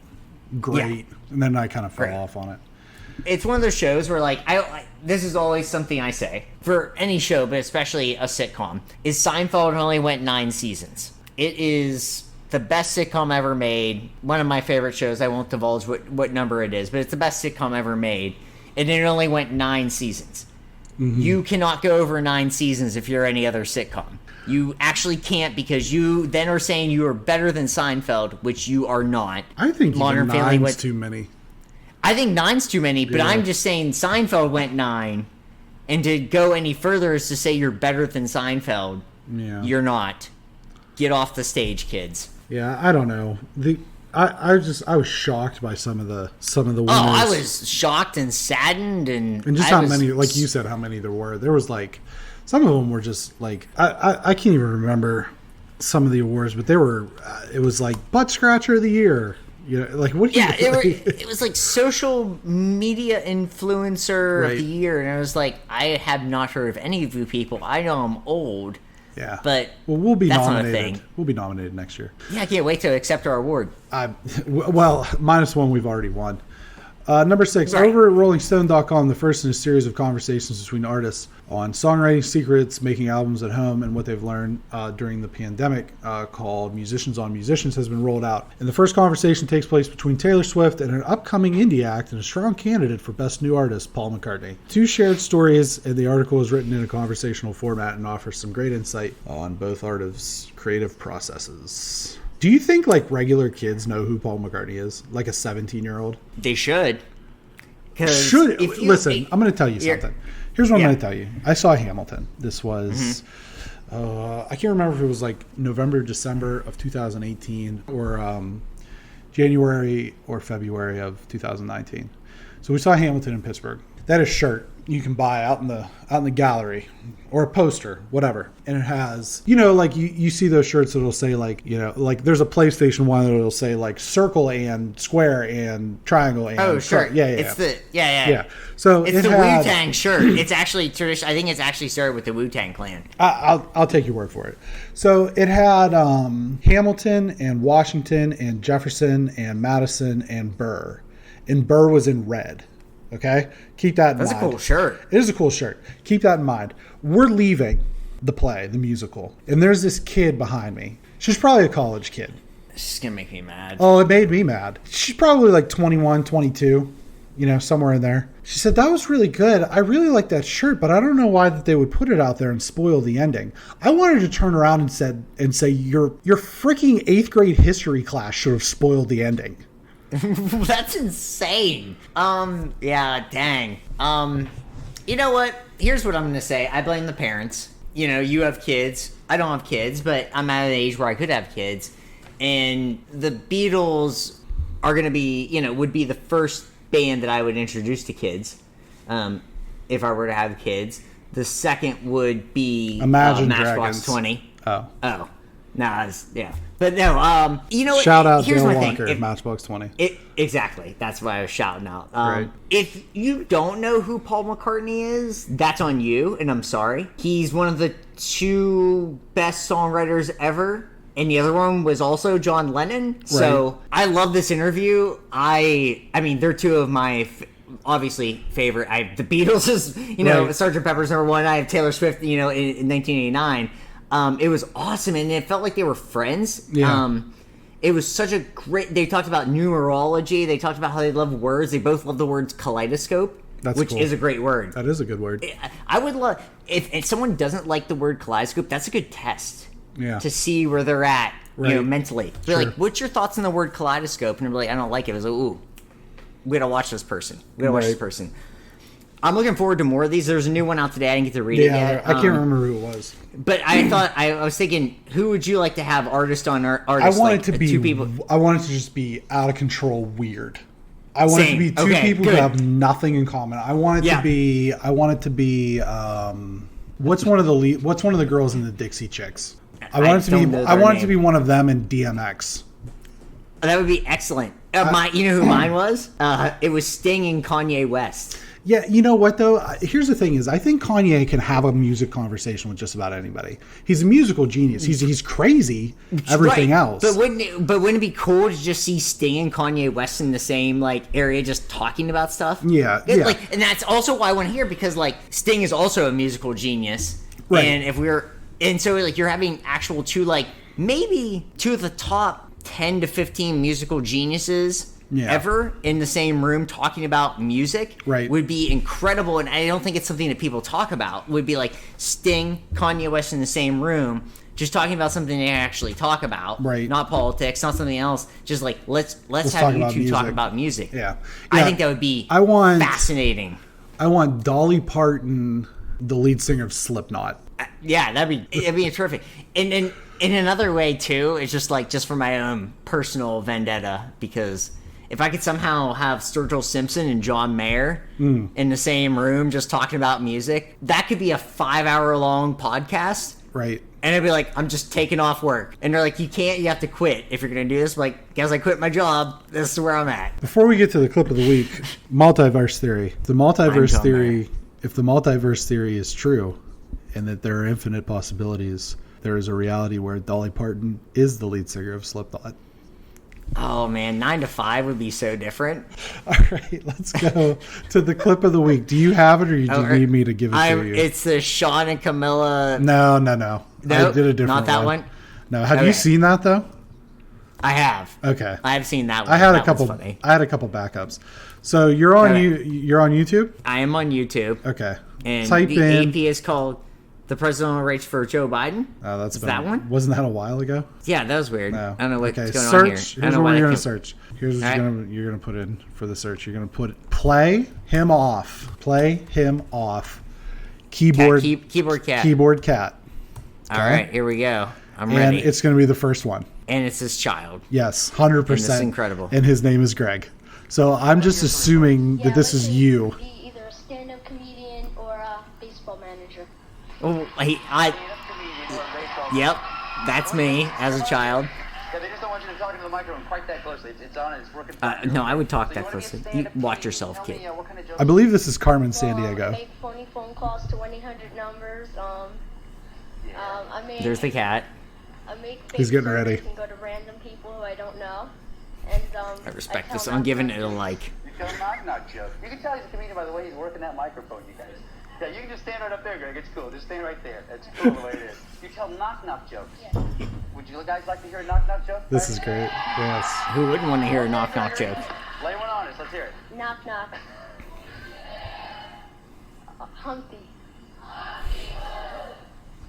and then I kind of fell off on it. It's one of those shows where, like, this is always something I say for any show, but especially a sitcom, is Seinfeld only went 9 seasons. It is the best sitcom ever made. One of my favorite shows. I won't divulge what number it is, but it's the best sitcom ever made, and it only went 9 seasons. Mm-hmm. You cannot go over 9 seasons if you're any other sitcom. You actually can't, because you then are saying you are better than Seinfeld, which you are not. I think Modern Family went too many. I think 9's too many, but I'm just saying Seinfeld went 9, and to go any further is to say you're better than Seinfeld. Yeah. You're not. Get off the stage, kids. Yeah, I don't know. I was shocked by some of the winners. Oh, I was shocked and saddened, and just how many, like you said, how many there were. There was like, some of them were just like, I can't even remember some of the awards, but they were, it was like Butt Scratcher of the Year. You know, like what? It was like social media influencer of the year, and I was like, I have not heard of any of you people. I know I'm old, but we'll be that's nominated. Not a thing. We'll be nominated next year. Yeah, I can't wait to accept our award. Well, -1 we've already won. Number 6, over at RollingStone.com, the first in a series of conversations between artists on songwriting secrets, making albums at home, and what they've learned during the pandemic, called Musicians on Musicians, has been rolled out. And the first conversation takes place between Taylor Swift and an upcoming indie act and a strong candidate for Best New Artist, Paul McCartney. 2 shared stories, and the article is written in a conversational format and offers some great insight on both artists' creative processes. Do you think, like, regular kids know who Paul McCartney is? Like a 17-year-old? They should. Listen, I'm going to tell you something. Here's what I'm going to tell you. I saw Hamilton. This was, I can't remember if it was like November, December of 2018 or January or February of 2019. So we saw Hamilton in Pittsburgh. They had a shirt you can buy out in the gallery, or a poster, whatever. And it has, like you see those shirts that'll say like, like there's a PlayStation one that'll say like circle and square and triangle and sure. Yeah. It's the So it's the Wu-Tang shirt. It's actually tradition. I think it's actually started with the Wu-Tang Clan. I'll take your word for it. So it had Hamilton and Washington and Jefferson and Madison and Burr. And Burr was in red. Okay? Keep that in mind. That's a cool shirt. It is a cool shirt. Keep that in mind. We're leaving the play, the musical, and there's this kid behind me. She's probably a college kid. She's going to make me mad. Oh, it made me mad. She's probably like 21, 22, somewhere in there. She said, that was really good. I really like that shirt, but I don't know why that they would put it out there and spoil the ending. I wanted to turn around and say your freaking 8th grade history class should have spoiled the ending. That's insane. Yeah, dang. You know what? Here's what I'm going to say. I blame the parents. You have kids. I don't have kids, but I'm at an age where I could have kids. And the Beatles are going to be, would be the first band that I would introduce to kids if I were to have kids. The second would be Imagine Matchbox Dragons. 20. Oh. No, yeah. But no, Shout out here's Dale my Walker, thing. Matchbox 20. Exactly. That's why I was shouting out. Right. If you don't know who Paul McCartney is, that's on you, and I'm sorry. He's one of the 2 best songwriters ever, and the other one was also John Lennon. So I love this interview. I mean, they're 2 of my obviously favorite. The Beatles is, Sgt. Pepper's #1. I have Taylor Swift, in 1989. It was awesome, and it felt like they were friends. Yeah. It was such a great... They talked about numerology. They talked about how they love words. They both love the words kaleidoscope, which is a great word. That is a good word. I would love... If someone doesn't like the word kaleidoscope, that's a good test to see where they're at, mentally. They're like, what's your thoughts on the word kaleidoscope? And they're like, I don't like it. I was like, ooh, we gotta watch this person. I'm looking forward to more of these. There's a new one out today. I didn't get to read it yet. I can't remember who it was. But I was thinking, who would you like to have artist on artist? I want it to be 2 people. I want it to just be out of control weird. I want it to be 2 people who have nothing in common. I want it to be. What's one of the girls in the Dixie Chicks? I want it to be one of them in DMX. That would be excellent. You know who mine was? It was Sting and Kanye West. Yeah, you know what though? Here's the thing: is I think Kanye can have a music conversation with just about anybody. He's a musical genius. He's crazy. Everything else. But wouldn't it be cool to just see Sting and Kanye West in the same area, just talking about stuff? Yeah. And that's also why I want to hear, because Sting is also a musical genius, right? And so you're having actual 2 maybe 2 of the top 10 to 15 musical geniuses. Ever in the same room talking about music would be incredible, and I don't think it's something that people talk about. Would be like Sting, Kanye West in the same room, just talking about something they actually talk about, not politics, not something else. Just let's have you 2 talk about music. Yeah, I think that would be fascinating. I want Dolly Parton, the lead singer of Slipknot. Yeah, that'd be terrific. And in another way too, it's just for my own personal vendetta, because if I could somehow have Sturgill Simpson and John Mayer in the same room just talking about music, that could be a 5-hour-long podcast. Right. And it'd be like, I'm just taking off work. And they're like, you have to quit if you're going to do this. I'm like, guess I quit my job. This is where I'm at. Before we get to the clip of the week, multiverse theory. If the multiverse theory is true, and that there are infinite possibilities, there is a reality where Dolly Parton is the lead singer of Slipknot. Oh man, 9 to 5 would be so different. All right, let's go to the clip of the week. Do you have it, or do you need me to give it to you? It's the Sean and Camilla. No. Nope, I did a different not that one. No, have you seen that though? I have. Okay, I have seen that one. I had a couple backups. So you're on you're on YouTube? I am on YouTube. Okay. And the AP is called The Presidential Race for Joe Biden. Oh, that one? Wasn't that a while ago? Yeah, that was weird. No. I don't know what's going search. on here. Here's what you're going to search. Here's what you're going to put in for the search. You're going to put play him off. Play him off. Keyboard cat. Keyboard cat. Okay? All right, here we go. I'm ready. And it's going to be the first one. And it's his child. Yes, 100%. It's incredible. And his name is Greg. So I'm just assuming that this is you. Oh, yep, that's me as a child. Yeah, they just don't want you to talk into the microphone quite that closely. It's on and it's working. No, I would talk that closely. You watch yourself, kid. I believe this is Carmen Sandiego. Make phony phone calls to 1-800 numbers. I make. There's the cat. I make. He's getting ready. And go to random people who I don't know. And I respect this. I'm giving it a like. You tell knock joke. You can tell he's a comedian by the way he's working that microphone, you guys. Yeah, you can just stand right up there, Greg. It's cool. Just stand right there. That's cool the way it is. You tell knock jokes. Yes. Would you guys like to hear a knock joke? This is great. Yes. Who wouldn't want to hear a knock joke? Lay one on us. Let's hear it. Knock. Humpty.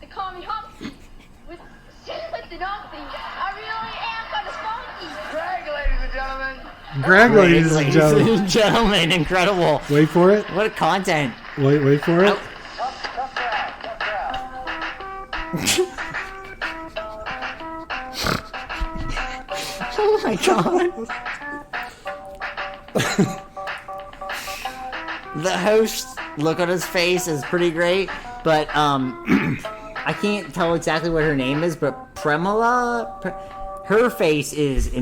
They call me Humpty. With the Humpty. I really am kind of spunky. Greg, ladies and gentlemen. Greg, ladies and gentlemen. Gentlemen, incredible. Wait for it. What a content. Wait for it. Tough crowd. Oh my god. The host look on his face is pretty great, but I can't tell exactly what her name is, but her face is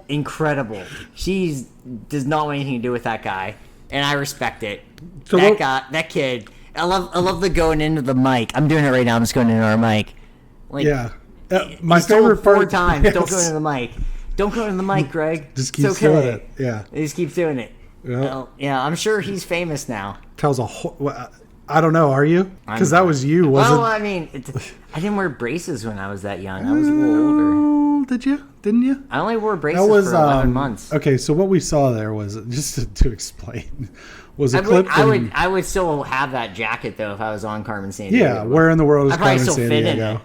incredible. She does not want anything to do with that guy, and I respect it. So that kid. I love the going into the mic. I'm doing it right now. I'm just going into our mic. Like, yeah. My he's told favorite four part. times. Yes. Don't go into the mic. Don't go into the mic, Greg. Just keeps it's okay. doing it. Yeah. He just keeps doing it. Yeah. Well, yeah, I'm sure he's famous now. Tells a whole. I don't know. Are you? Because that was you, wasn't? Well, I mean, I didn't wear braces when I was that young. I was a little older. Did you? Didn't you? I only wore braces for 11 months. Okay, so what we saw there was just to explain was a clip. I would still have that jacket though if I was on Carmen Sandiego. Yeah, where in the world is I probably Carmen still fit in Sandiego? it.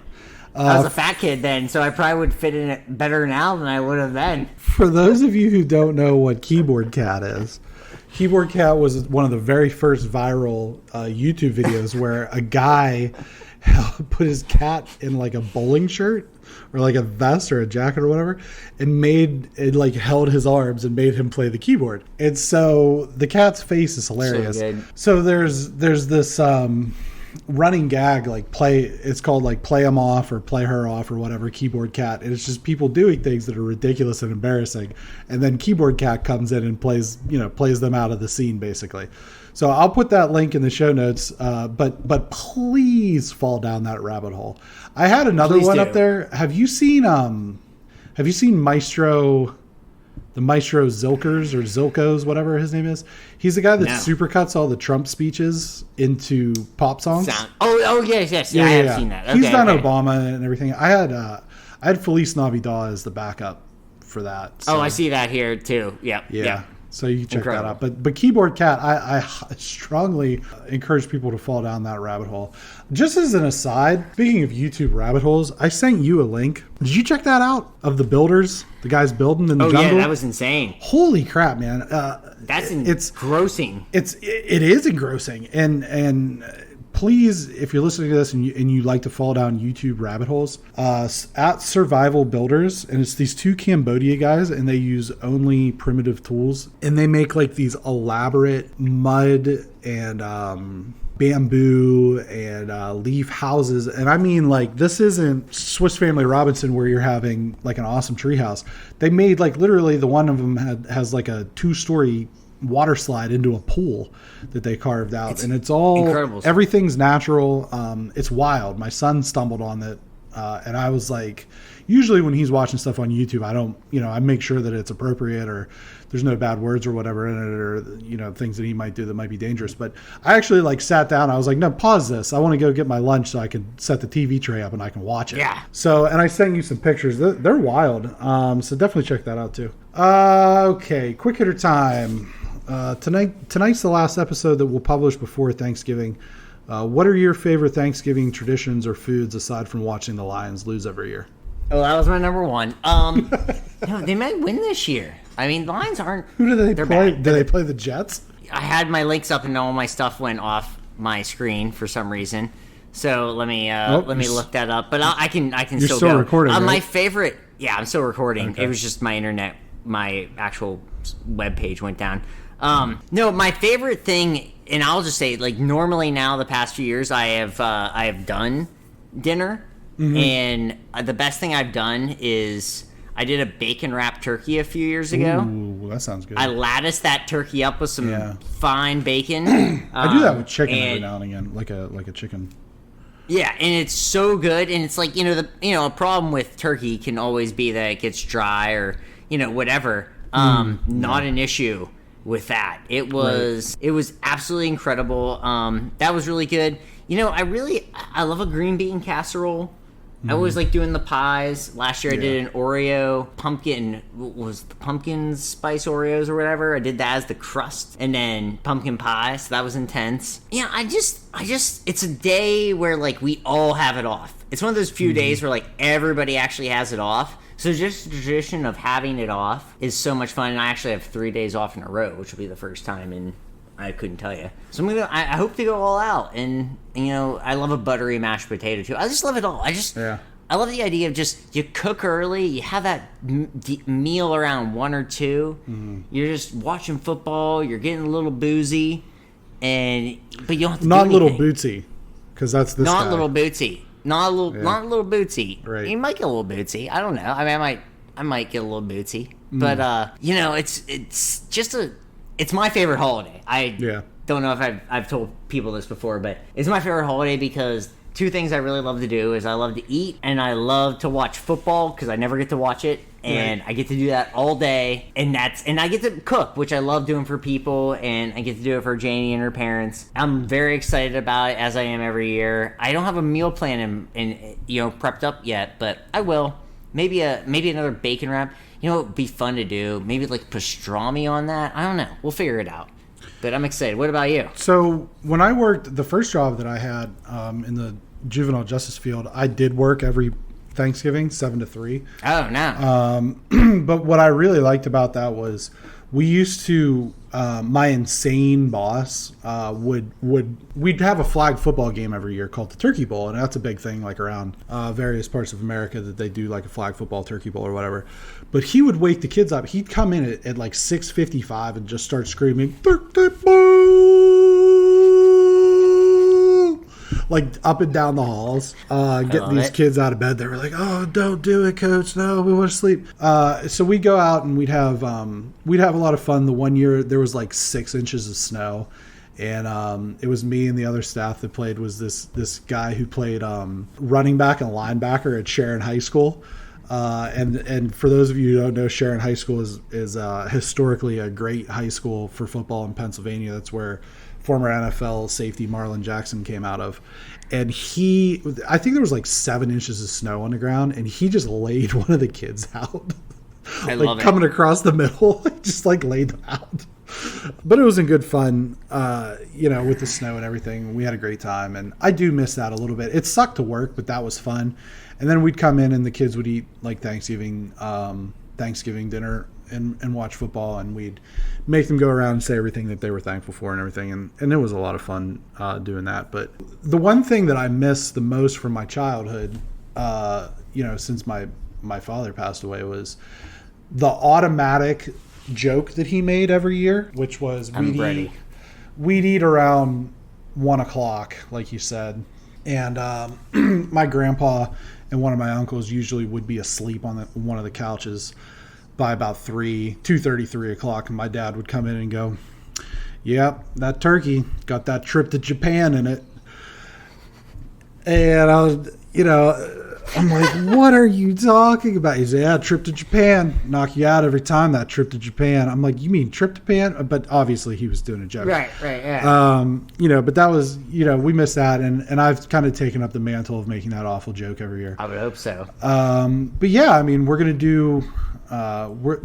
I was a fat kid then, so I probably would fit in it better now than I would have then. For those of you who don't know what Keyboard Cat is, Keyboard Cat was one of the very first viral YouTube videos where a guy put his cat in like a bowling shirt or like a vest or a jacket or whatever, and made it like held his arms and made him play the keyboard. And so the cat's face is hilarious. So there's this running gag, like it's called like play him off or play her off or whatever, Keyboard Cat, and it's just people doing things that are ridiculous and embarrassing, and then Keyboard Cat comes in and plays them out of the scene basically. So I'll put that link in the show notes, but please fall down that rabbit hole. I had another one up there. Have you seen Maestro, the Maestro Zilkers or Zilkos, whatever his name is? He's the guy that supercuts all the Trump speeches into pop songs. Oh yes. Yeah, I have seen that. Okay, he's done Obama and everything. I had Feliz Navidad as the backup for that. So. Oh, I see that here too. Yep. Yeah. So you can check that out. But Keyboard Cat, I strongly encourage people to fall down that rabbit hole. Just as an aside, speaking of YouTube rabbit holes, I sent you a link. Did you check that out of the builders, the guys building in the jungle? Yeah, that was insane. Holy crap, man! That's engrossing. It is engrossing, and please, if you're listening to this and you like to fall down YouTube rabbit holes, at Survival Builders, and it's these two Cambodia guys, and they use only primitive tools, and they make like these elaborate mud and bamboo and leaf houses. And I mean, like, this isn't Swiss Family Robinson where you're having like an awesome tree house. They made like literally the one of them has like a 2-story water slide into a pool that they carved out, and it's all incredible. Everything's natural. It's wild. My son stumbled on it, and I was like, usually when he's watching stuff on YouTube, I don't, I make sure that it's appropriate or there's no bad words or whatever in it, or things that he might do that might be dangerous. But I actually like sat down. I was like, no, pause this. I want to go get my lunch so I can set the TV tray up and I can watch it. Yeah. So, and I sent you some pictures. They're wild. So definitely check that out too. Okay, quick hitter time. Tonight's the last episode that we'll publish before Thanksgiving. What are your favorite Thanksgiving traditions or foods aside from watching the Lions lose every year? Oh, that was my number one. They might win this year. I mean, the Lions aren't. Who do they play? Do they play the Jets? I had my links up and all my stuff went off my screen for some reason. So let me look that up. But I can You're still still go. recording, right? My favorite. Yeah, I'm still recording. Okay. It was just my internet. My actual web page went down. No, my favorite thing, and I'll just say, like, normally now the past few years I have done dinner, and the best thing I've done is I did a bacon wrapped turkey a few years ago. Ooh, that sounds good. I latticed that turkey up with some fine bacon. I do that with chicken every now and again, like a chicken. Yeah, and it's so good, and it's like, a problem with turkey can always be that it gets dry or, whatever. Not an issue with that. It was absolutely incredible. That was really good. I love a green bean casserole. I always like doing the pies. Last year I did an Oreo pumpkin, was the pumpkin spice Oreos or whatever. I did that as the crust, and then pumpkin pie, so that was intense. Yeah, I just, it's a day where, like, we all have it off. It's one of those few days where, like, everybody actually has it off. So just the tradition of having it off is so much fun, and I actually have 3 days off in a row, which will be the first time in, I couldn't tell you. So I hope to go all out, and I love a buttery mashed potato too. I just love it all. I love the idea of just, you cook early, you have that meal around 1 or 2. You're just watching football, you're getting a little boozy, but you don't have to not do little anything. bootsy, because that's this not guy. little bootsy. Not a little bootsy. Right. You might get a little bootsy. I don't know. I mean, I might get a little bootsy, but it's just it's my favorite holiday. I don't know if I've told people this before, but it's my favorite holiday because 2 things I really love to do is I love to eat and I love to watch football because I never get to watch it, and I get to do that all day, and I get to cook, which I love doing for people, and I get to do it for Janie and her parents. I'm very excited about it, as I am every year. I don't have a meal plan and prepped up yet, but I will. Maybe another bacon wrap. It'd be fun to do. Maybe like pastrami on that. I don't know. We'll figure it out. But I'm excited. What about you? So when I worked, the first job that I had in the juvenile justice field, I did work every Thanksgiving, 7 to 3. Oh, no. But what I really liked about that was we used to, my insane boss we'd have a flag football game every year called the Turkey Bowl, and that's a big thing, like around various parts of America, that they do like a flag football turkey bowl or whatever. But he would wake the kids up. He'd come in at like 6:55 and just start screaming "Turkey Bowl!" like up and down the halls, getting these kids out of bed. They were like, "Oh, don't do it, coach. No, we want to sleep." So we'd go out and we'd have a lot of fun. The one year there was like 6 inches of snow, and it was me and the other staff that played. Was this guy who played running back and linebacker at Sharon High School. And for those of you who don't know, Sharon High School is historically a great high school for football in Pennsylvania. That's where former NFL safety Marlon Jackson came out of. And I think there was like 7 inches of snow on the ground, and he just laid one of the kids out. I love it. Coming across the middle, just like laid them out. But it was in good fun, with the snow and everything. We had a great time, and I do miss that a little bit. It sucked to work, but that was fun. And then we'd come in and the kids would eat like Thanksgiving dinner and watch football, and we'd make them go around and say everything that they were thankful for and everything. And it was a lot of fun doing that. But the one thing that I miss the most from my childhood, since my father passed away, was the automatic joke that he made every year, which was we'd eat around 1 o'clock, like you said. And my grandpa and one of my uncles usually would be asleep on one of the couches by about 2:30, 3 o'clock. And my dad would come in and go, "Yep, that turkey got that trip to Japan in it." And I was, I'm like, "What are you talking about?" He said, "Yeah, trip to Japan. Knock you out every time, that trip to Japan." I'm like, "You mean trip to Japan?" But obviously he was doing a joke. Right, yeah. But that was, we missed that. And I've kind of taken up the mantle of making that awful joke every year. I would hope so. But yeah, I mean, we're going to do,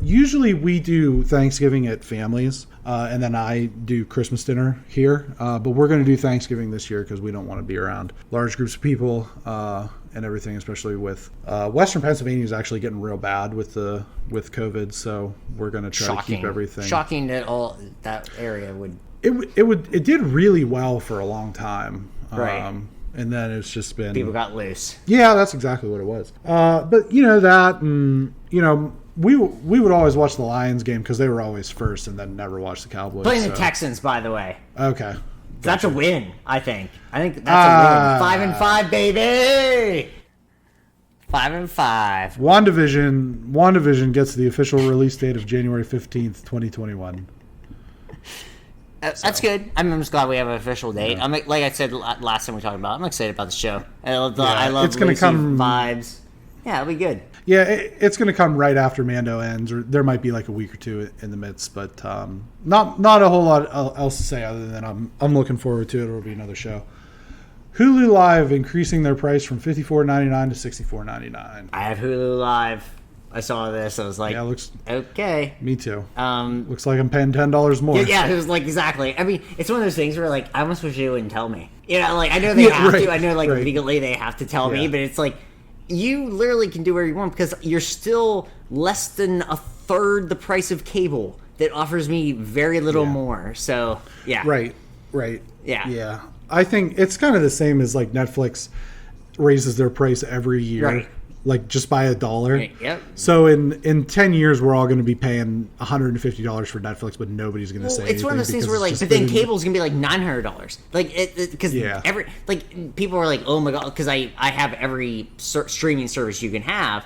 usually we do Thanksgiving at families, and then I do Christmas dinner here. But we're going to do Thanksgiving this year because we don't want to be around large groups of people, and everything, especially with Western Pennsylvania is actually getting real bad with COVID, so we're going to try to keep everything. Shocking that all that area would. It did really well for a long time, right? And then it's just been people got loose. Yeah, that's exactly what it was. But that, and we would always watch the Lions game because they were always first, and then never watch the Cowboys. Playing the Texans, by the way. Okay. That's a win, I think. I think that's a win. 5-5, baby! 5-5. WandaVision gets the official release date of January 15th, 2021. That's good. I'm just glad we have an official date. Yeah. I'm like I said last time we talked about, I'm excited about the show. I love it's gonna come vibes. Yeah, it'll be good. Yeah, it's going to come right after Mando ends, or there might be like a week or two in the midst, but not a whole lot else to say other than I'm looking forward to it. It'll be another show. Hulu Live increasing their price from $54.99 to $64.99. I have Hulu Live. I saw this. I was like, yeah, looks okay. Me too. Looks like I'm paying $10 more. Yeah, it was like exactly. I mean, it's one of those things where like I almost wish you wouldn't tell me. You know, like I know they have to. I know like legally they have to tell me, but it's like. You literally can do whatever you want because you're still less than a third the price of cable that offers me very little more. So, yeah. Right. Yeah. Yeah. I think it's kind of the same as like Netflix raises their price every year, like just by $1. Right. Yep. So in 10 years, we're all going to be paying $150 for Netflix, but nobody's going to say it's one of those things where like, but then cable's going to be like $900. Like because every like people are like, oh my god, because I have every streaming service you can have,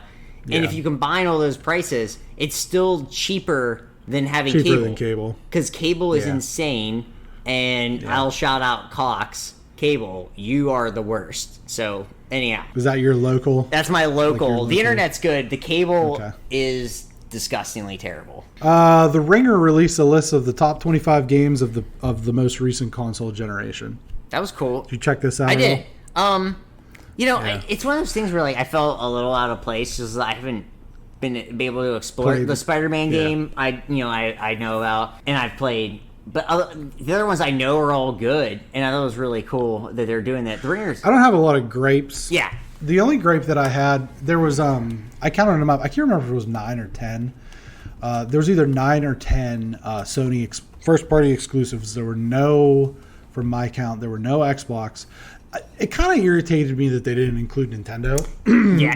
and if you combine all those prices, it's still cheaper than having cable because cable is insane. And I'll shout out Cox Cable. You are the worst. So anyhow, is that your local? That's my local. Like the internet's good. The cable is disgustingly terrible. The Ringer released a list of the top 25 games of the most recent console generation. That was cool. Did you check this out? I did. It's one of those things where like I felt a little out of place because I haven't been able to explore the Spider-Man game. I know about and I've played. But the other ones I know are all good, and I thought it was really cool that they're doing that. The Ringers. I don't have a lot of grapes. Yeah. The only grape that I had, there was I counted them up. I can't remember if it was 9 or 10. There was either 9 or 10 Sony first-party exclusives. There were no, from my count, there were no Xbox. It kind of irritated me that they didn't include Nintendo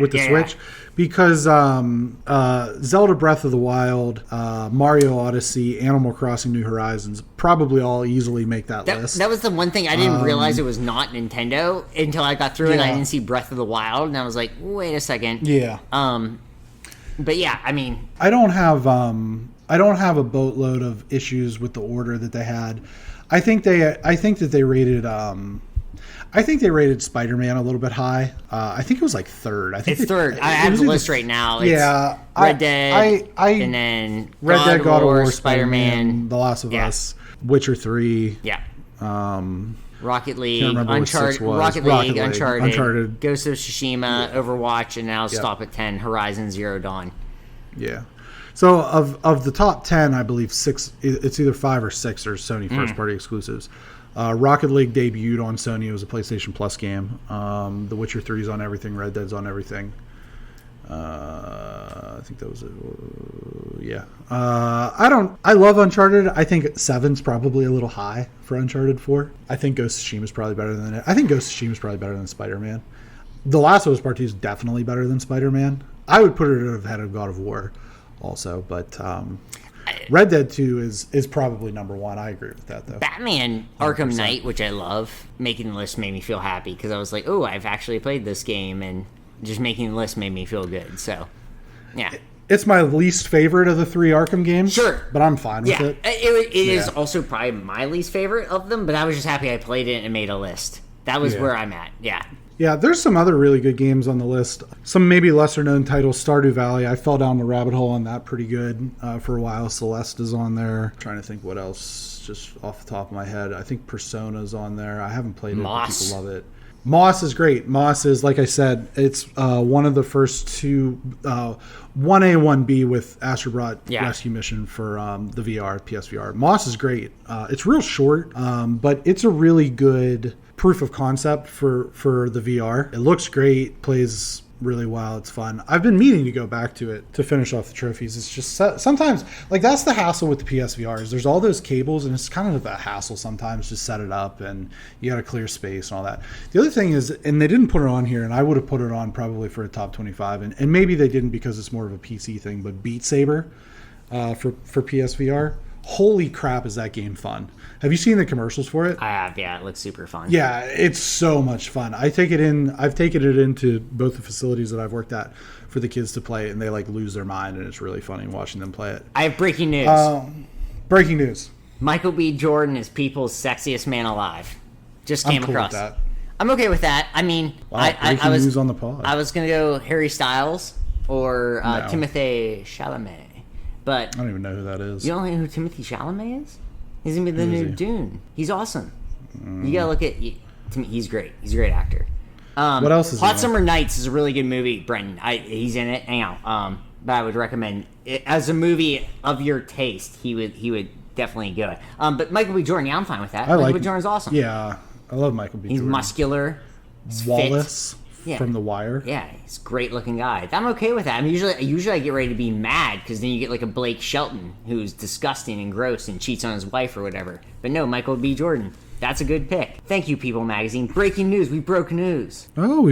with the Switch because Zelda Breath of the Wild, Mario Odyssey, Animal Crossing New Horizons probably all easily make that list. That was the one thing I didn't realize it was not Nintendo until I got through it and I didn't see Breath of the Wild and I was like, wait a second. Yeah. But yeah, I mean, I don't have a boatload of issues with the order that they had. I think that they rated Spider-Man a little bit high. I think it was like third. I think it's third. I have the list right now. It's Red Dead, and then Red Dead, God of War, Spider-Man, The Last of Us, Witcher 3. Yeah. Rocket League, Uncharted, Ghost of Tsushima, Overwatch, and now stop at 10. Horizon Zero Dawn. Yeah. So of the top 10, I believe 6. It's either 5 or 6 are Sony first-party exclusives. Rocket League debuted on Sony. It was a PlayStation Plus game. The Witcher 3 is on everything. Red Dead's on everything. I think that was it. Yeah. I love Uncharted. I think 7's probably a little high for Uncharted 4. I think Ghost of Tsushima is probably better than it. I think Ghost of Tsushima is probably better than Spider-Man. The Last of Us Part 2 is definitely better than Spider-Man. I would put it ahead of God of War also, but Red Dead 2 is probably number 1. I agree with that, though. Batman Arkham Knight, which I love, making the list made me feel happy because I was like, oh, I've actually played this game, and just making the list made me feel good. So, yeah. It's my least favorite of the 3 Arkham games. Sure. But I'm fine with it. It is also probably my least favorite of them, but I was just happy I played it and made a list. That was where I'm at. Yeah. Yeah, there's some other really good games on the list. Some maybe lesser-known titles. Stardew Valley. I fell down the rabbit hole on that pretty good for a while. Celeste is on there. I'm trying to think what else, just off the top of my head. I think Persona's on there. I haven't played it, but people love it. Moss is great. Moss is, like I said, it's one of the first 2, 1A, 1B with Astrobot Rescue Mission for the VR, PSVR. Moss is great. It's real short, but it's a really good proof of concept for the VR. It looks great, plays really well. It's fun. I've been meaning to go back to it to finish off the trophies. It's just sometimes, like, that's the hassle with the PSVRs. There's all those cables, and it's kind of a hassle sometimes to set it up, and you got to clear space and all that. The other thing is, and they didn't put it on here, and I would have put it on probably for a top 25, and maybe they didn't because it's more of a PC thing, but Beat Saber for PSVR. Holy crap, is that game fun. Have you seen the commercials for it? I have, yeah. It looks super fun. Yeah, it's so much fun. I've taken it into both the facilities that I've worked at for the kids to play, and they like lose their mind, and it's really funny watching them play it. I have breaking news. Breaking news. Michael B. Jordan is people's sexiest man alive. Just came I'm cool across. with that. I'm okay with that. I mean, Wow, I was news on the pod. I was gonna go Harry Styles or No. Timothée Chalamet, but I don't even know who that is. you don't know who Timothée Chalamet is? He's gonna be the Who is new he? Dune. He's awesome. You gotta look at. To me, he's great. He's a great actor. What else is he Hot in? Summer Nights is a really good movie, Brenton. He's in it. Hang on. But I would recommend it as a movie of your taste. He would definitely go it. But Michael B. Jordan, yeah, I'm fine with that. Michael B. Jordan's awesome. Yeah, I love Michael B. He's Jordan. muscular. He's Wallace fit. Yeah. from The Wire. Yeah, he's a great looking guy. I'm okay with that. I mean, usually I get ready to be mad because then you get like a Blake Shelton who's disgusting and gross and cheats on his wife or whatever. But no, Michael B. Jordan. That's a good pick. Thank you, People Magazine. Breaking news. We broke news. Oh, we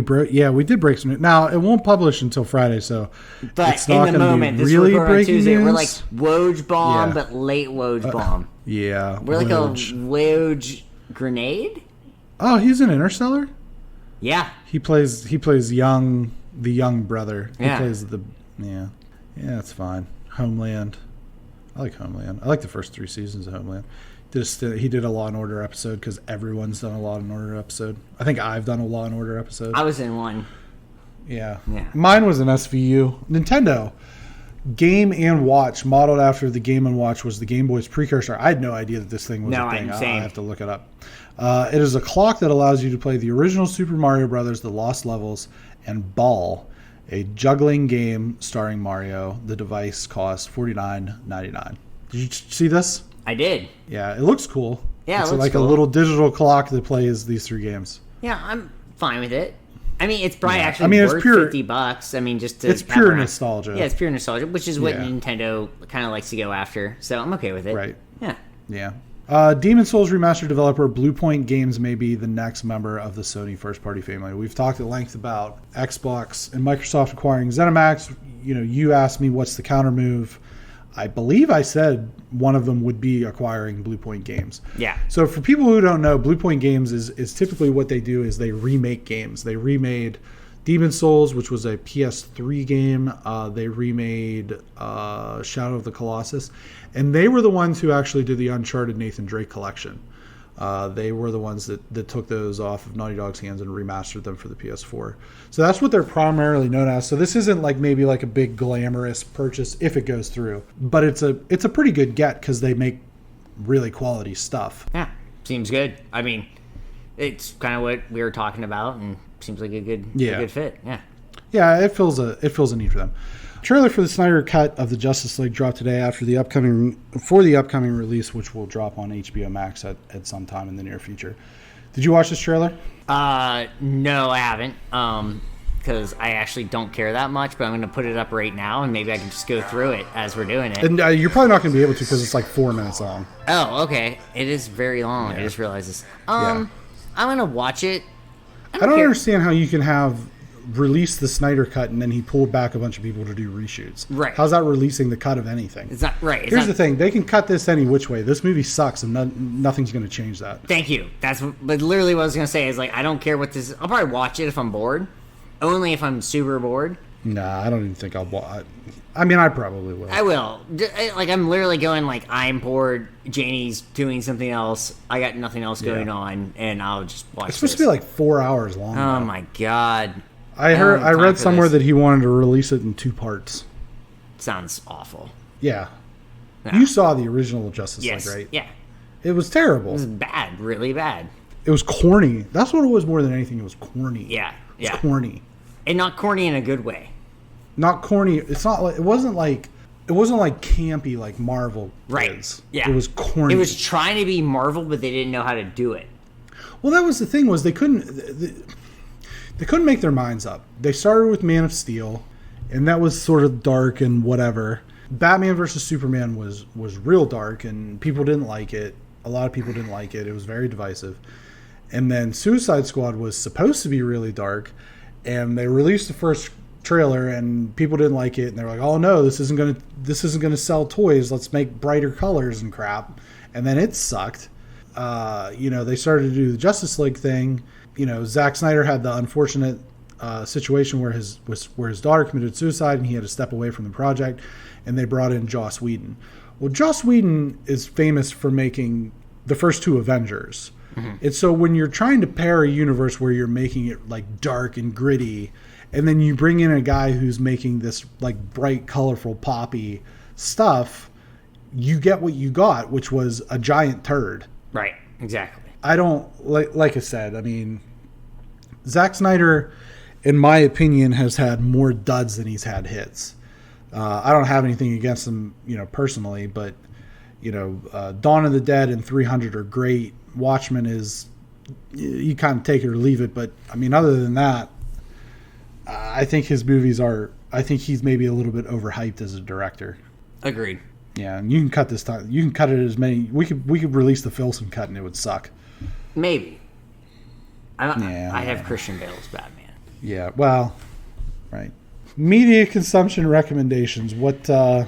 did break some news. Now, it won't publish until Friday, so But it's not in the gonna moment, be this really recording on breaking Tuesday, news. we're like Woj bomb, Yeah. but late Woj bomb. Yeah. We're like Woj. a Woj grenade? Oh, he's an Interstellar? Yeah. He plays the young brother. Yeah. He plays yeah, it's fine. Homeland. I like Homeland. I like the first 3 seasons of Homeland. He did a Law and Order episode because everyone's done a Law and Order episode. I think I've done a Law and Order episode. I was in one. Yeah. Yeah. Mine was an SVU. Nintendo. Game & Watch, modeled after the Game & Watch, was the Game Boy's precursor. I had no idea that this thing was a thing. I have to look it up. It is a clock that allows you to play the original Super Mario Brothers, The Lost Levels, and Ball, a juggling game starring Mario. The device costs $49.99. Did you see this? I did. Yeah, it looks cool. Yeah, it's it looks like cool. a little digital clock that plays these 3 games. Yeah, I'm fine with it. I mean, it's probably Yeah. actually I mean, it's worth pure- $50. I mean, just to It's have pure around. nostalgia. Yeah, it's pure nostalgia, which is what Yeah. Nintendo kind of likes to go after. So I'm okay with it. Right. Yeah. Yeah. Demon Souls remastered developer Bluepoint Games may be the next member of the Sony first-party family. We've talked at length about Xbox and Microsoft acquiring ZeniMax. You asked me what's the counter move. I believe I said one of them would be acquiring Bluepoint Games. Yeah. So for people who don't know, Bluepoint Games is typically what they do is they remake games. They remade Demon Souls, which was a PS3 game. They remade Shadow of the Colossus. And they were the ones who actually did the Uncharted Nathan Drake collection. They were the ones that took those off of Naughty Dog's hands and remastered them for the PS4. So that's what they're primarily known as. So this isn't like maybe like a big glamorous purchase if it goes through. But it's a pretty good get because they make really quality stuff. Yeah. Seems good. I mean, it's kind of what we were talking about, and seems like a good fit. Yeah. Yeah, it fills a need for them. Trailer for the Snyder Cut of the Justice League dropped today after the upcoming release, which will drop on HBO Max at some time in the near future. Did you watch this trailer? No, I haven't. Because I actually don't care that much, but I'm going to put it up right now, and maybe I can just go through it as we're doing it. And you're probably not going to be able to because it's like 4 minutes long. Oh, okay. It is very long. Yeah. I just realized this. Yeah. I'm going to watch it. I don't understand how you can have released the Snyder Cut and then he pulled back a bunch of people to do reshoots. Right. How's that releasing the cut of anything? It's not right. It's Here's not, the thing. They can cut this any which way. This movie sucks and nothing's going to change that. Thank you. But literally what I was going to say is, like, I don't care what this is. I'll probably watch it if I'm bored. Only if I'm super bored. Nah, I don't even think I'll watch. I mean, I probably will. I will. Like, I'm literally going, like, I'm bored. Janie's doing something else. I got nothing else going on, and I'll just watch It's supposed to be like 4 hours long. Oh, though. my God. I don't have time read for somewhere this. that he wanted to release it in 2 parts. Sounds awful. Yeah. No. You saw the original Justice Yes. League, right? Yeah. It was terrible. It was bad. Really bad. It was corny. That's what it was more than anything. It was corny. Yeah. It was Yeah. corny. And not corny in a good way. Not corny. It's not like it wasn't like campy like Marvel Right. is. Yeah. It was corny. It was trying to be Marvel, but they didn't know how to do it. Well, that was the thing was they couldn't. they couldn't make their minds up. They started with Man of Steel, and that was sort of dark and whatever. Batman versus Superman was real dark, and people didn't like it. A lot of people didn't like it. It was very divisive. And then Suicide Squad was supposed to be really dark, and they released the first trailer, and people didn't like it, and they're like, "Oh no, this isn't gonna sell toys. Let's make brighter colors and crap." And then it sucked. They started to do the Justice League thing. Zack Snyder had the unfortunate situation where his daughter committed suicide, and he had to step away from the project, and they brought in Joss Whedon. Well, Joss Whedon is famous for making the first two Avengers. And so when you're trying to pair a universe where you're making it like dark and gritty, and then you bring in a guy who's making this like bright, colorful, poppy stuff, you get what you got, which was a giant turd. Right, exactly. I don't, like I said, I mean, Zack Snyder, in my opinion, has had more duds than he's had hits. I don't have anything against him, personally, but, Dawn of the Dead and 300 are great. Watchmen is, you kind of take it or leave it, but, I mean, other than that, I think his movies I think he's maybe a little bit overhyped as a director. Agreed. Yeah, and you can cut this time. You can cut it as many. We could release the Filson cut and it would suck. Maybe. I have Christian Bale's Batman. Yeah, well, right. Media consumption recommendations. What do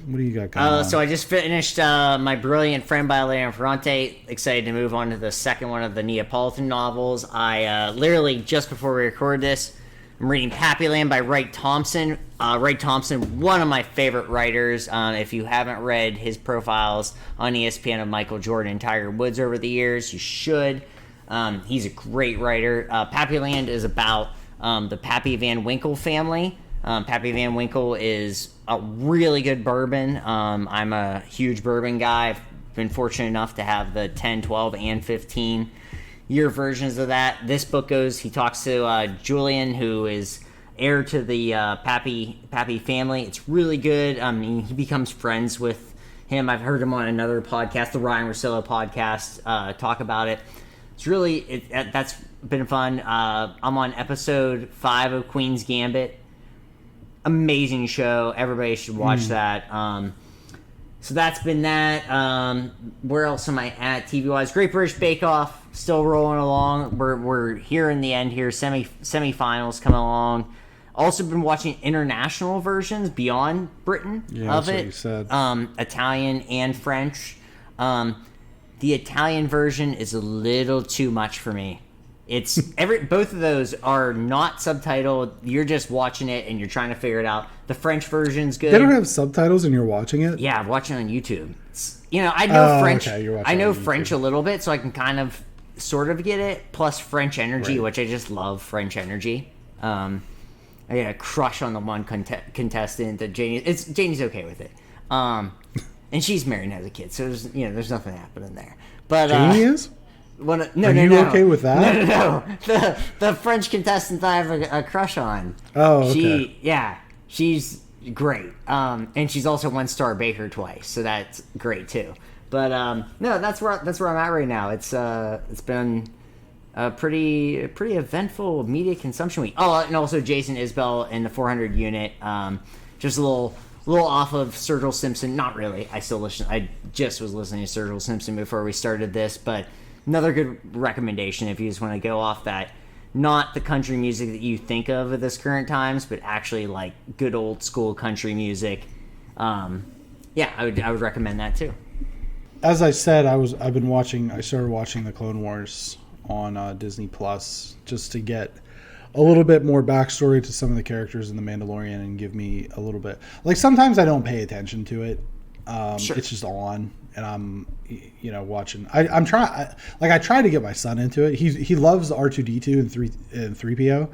you got going on? So I just finished My Brilliant Friend by Elena Ferrante. Excited to move on to the second one of the Neapolitan novels. I literally, just before we record this, I'm reading Pappyland by Wright Thompson. Wright Thompson, one of my favorite writers. If you haven't read his profiles on ESPN of Michael Jordan and Tiger Woods over the years, you should. He's a great writer. Pappyland is about the Pappy Van Winkle family. Pappy Van Winkle is a really good bourbon. I'm a huge bourbon guy. I've been fortunate enough to have the 10, 12, and 15-year versions of that. This book he talks to Julian, who is heir to the Pappy family. It's really good. He becomes friends with him. I've heard him on another podcast, the Ryan Russillo podcast, talk about it. It's really, that's been fun. I'm on episode 5 of Queen's Gambit. Amazing show. Everybody should watch that. So that's been that. Where else am I at TV-wise? Great British Bake Off, still rolling along. We're here in the end here. Semifinals coming along. Also been watching international versions beyond Britain of it. What you said. Italian and French. The Italian version is a little too much for me. It's both of those are not subtitled. You're just watching it and you're trying to figure it out. The French version's good. They don't have subtitles and you're watching it? Yeah, I'm watching it on YouTube. I know French. Okay, I know French a little bit, so I can kind of sort of get it. Plus French energy, which I just love French energy. I got a crush on the one contestant that Janie's okay with it. And she's married and has a kid, so there's nothing happening there. But Janie is? Are you okay with that? No. The French contestant I have a crush on. Oh, okay. She's great. And she's also 1-star baker twice, so that's great too. But no, that's where I'm at right now. It's been a pretty eventful media consumption week. Oh, and also Jason Isbell in the 400 unit. Just a little off of Sergil Simpson. Not really. I just was listening to Sergil Simpson before we started this, but another good recommendation if you just want to go off that, not the country music that you think of at this current times, but actually like good old school country music. I would recommend that too. As I said, I started watching the Clone Wars on Disney Plus just to get a little bit more backstory to some of the characters in The Mandalorian and give me a little bit, like, sometimes I don't pay attention to it. Sure. It's just on, and I'm, watching. I'm trying. I try to get my son into it. He loves R2D2 and 3PO.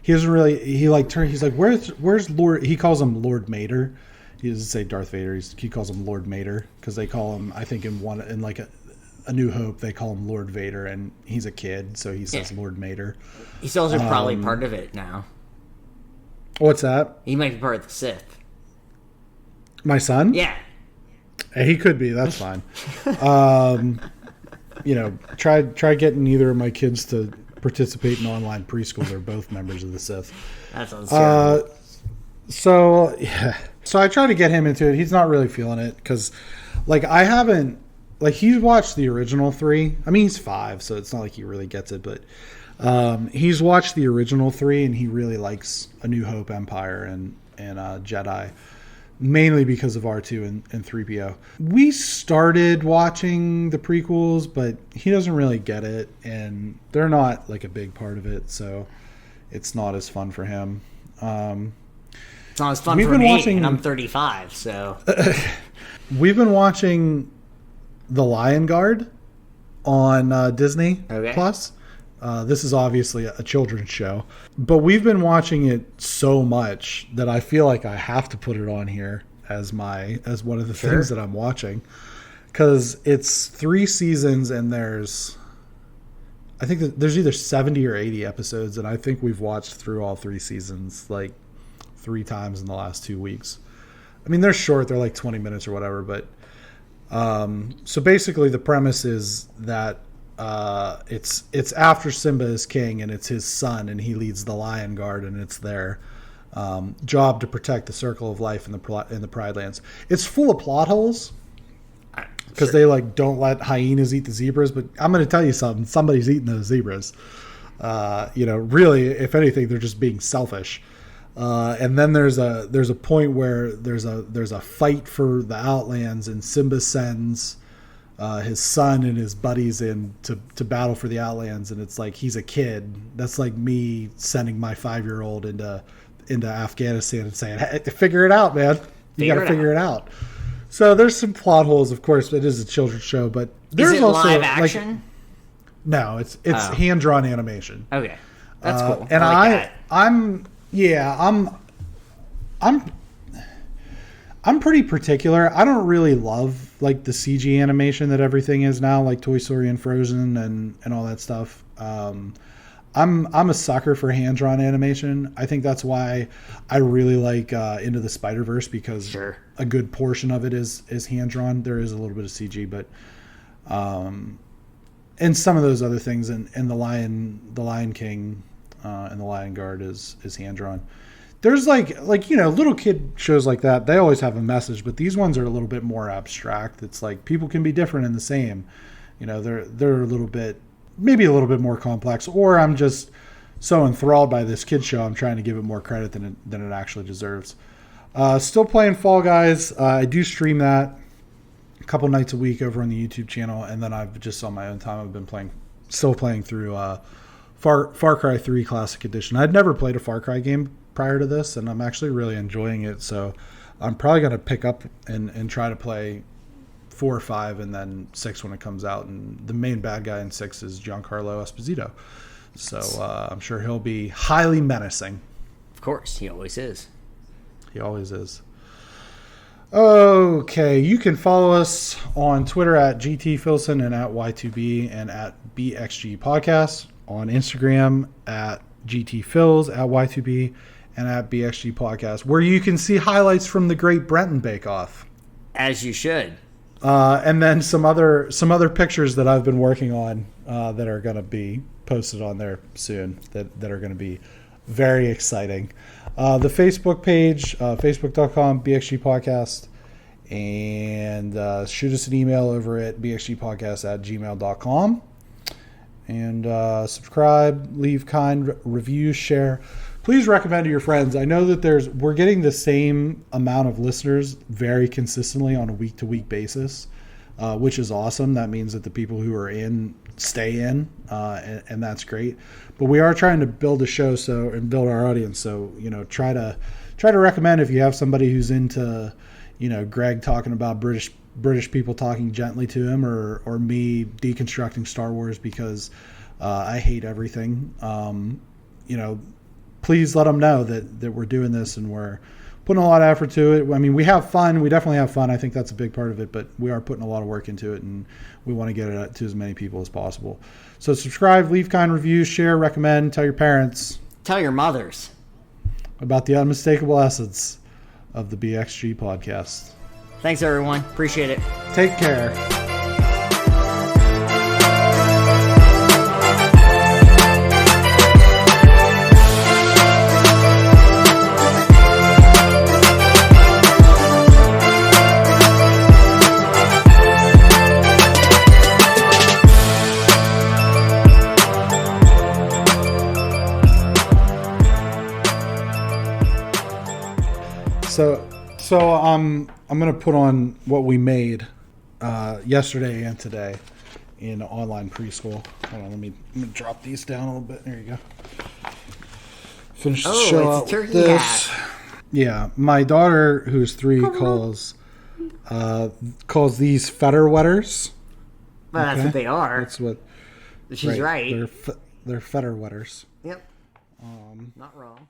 He doesn't really. He's like, where's Lord? He calls him Lord Mater. He doesn't say Darth Vader. He calls him Lord Mater because they call him. I think in A New Hope they call him Lord Vader, and he's a kid, so he says Lord Mater. He's also probably part of it now. What's that? He might be part of the Sith. My son? Yeah. He could be. That's fine. Try getting either of my kids to participate in online preschool. They're both members of the Sith. That sounds terrible. So I try to get him into it. He's not really feeling it because, like, I haven't, like, he's watched the original 3. I mean, he's 5, so it's not like he really gets it, but he's watched the original 3 and he really likes A New Hope, Empire, and Jedi, mainly because of R2 and 3PO. We started watching the prequels, but he doesn't really get it, and they're not like a big part of it, so it's not as fun for him. It's not as fun for me, and I'm 35, so... We've been watching The Lion Guard on Disney Plus. This is obviously a children's show, but we've been watching it so much that I feel like I have to put it on here as one of the things that I'm watching, because it's 3 seasons and I think that there's either 70 or 80 episodes, and I think we've watched through all 3 seasons like 3 times in the last 2 weeks. I mean, they're short; they're like 20 minutes or whatever. But so basically, the premise is that it's after Simba is king, and it's his son, and he leads the Lion Guard, and it's their job to protect the circle of life in the Pride Lands. It's full of plot holes because they like don't let hyenas eat the zebras. But I'm going to tell you something: somebody's eating those zebras. Really, if anything, they're just being selfish. And then there's a point where there's a fight for the Outlands, and Simba sends his son and his buddies in to battle for the Outlands, and it's like he's a kid. That's like me sending my 5-year-old into Afghanistan and saying, "Hey, figure it out, man. You got to figure it out." So there's some plot holes, of course. It is a children's show, but there's is it also live action? No, it's hand drawn animation. Okay, that's cool. And I like that. I'm pretty particular. I don't really love like the CG animation that everything is now, like Toy Story and Frozen and all that stuff. I'm a sucker for hand drawn animation. I think that's why I really like Into the Spider-Verse, because a good portion of it is hand drawn. There is a little bit of CG, but and some of those other things, and the Lion King and the Lion Guard is hand drawn. There's like little kid shows like that. They always have a message, but these ones are a little bit more abstract. It's like people can be different and the same. They're a little bit, maybe a little bit more complex. Or I'm just so enthralled by this kid show, I'm trying to give it more credit than it actually deserves. Still playing Fall Guys. I do stream that a couple nights a week over on the YouTube channel, and then I've just on my own time I've been still playing through Far Cry 3 Classic Edition. I'd never played a Far Cry game prior to this, and I'm actually really enjoying it, so I'm probably going to pick up and try to play 4 or 5 and then 6 when it comes out. And the main bad guy in 6 is Giancarlo Esposito, so I'm sure he'll be highly menacing. Of course, he always is. He always is. Okay, you can follow us on Twitter at GTFilson and at Y2B and at BXG Podcast, on Instagram at GTFils, at Y2B, and at BXG Podcast, where you can see highlights from the Great Brenton Bake Off. As you should. And then some other pictures that I've been working on that are going to be posted on there soon that are going to be very exciting. The Facebook page, facebook.com, BXG Podcast, and shoot us an email over at bxgpodcast@gmail.com. And subscribe, leave kind reviews, share. Please recommend to your friends. I know that we're getting the same amount of listeners very consistently on a week-to-week basis, which is awesome. That means that the people who are in stay in, and that's great. But we are trying to build a show and build our audience. So try to recommend if you have somebody who's into Greg talking about British people talking gently to him, or me deconstructing Star Wars because I hate everything. Please let them know that we're doing this and we're putting a lot of effort to it. I mean, we have fun. We definitely have fun. I think that's a big part of it, but we are putting a lot of work into it, and we want to get it to as many people as possible. So subscribe, leave kind reviews, share, recommend, tell your parents. Tell your mothers. About the unmistakable essence of the BXG podcast. Thanks, everyone. Appreciate it. Take care. So I'm gonna put on what we made yesterday and today in online preschool. Hold on, let me drop these down a little bit. There you go. Finish the show out with this. Yeah, my daughter, who's 3, calls these fetter wetters. Well, that's what they are. That's what. She's right. They're fetter wetters. Yep. Not wrong.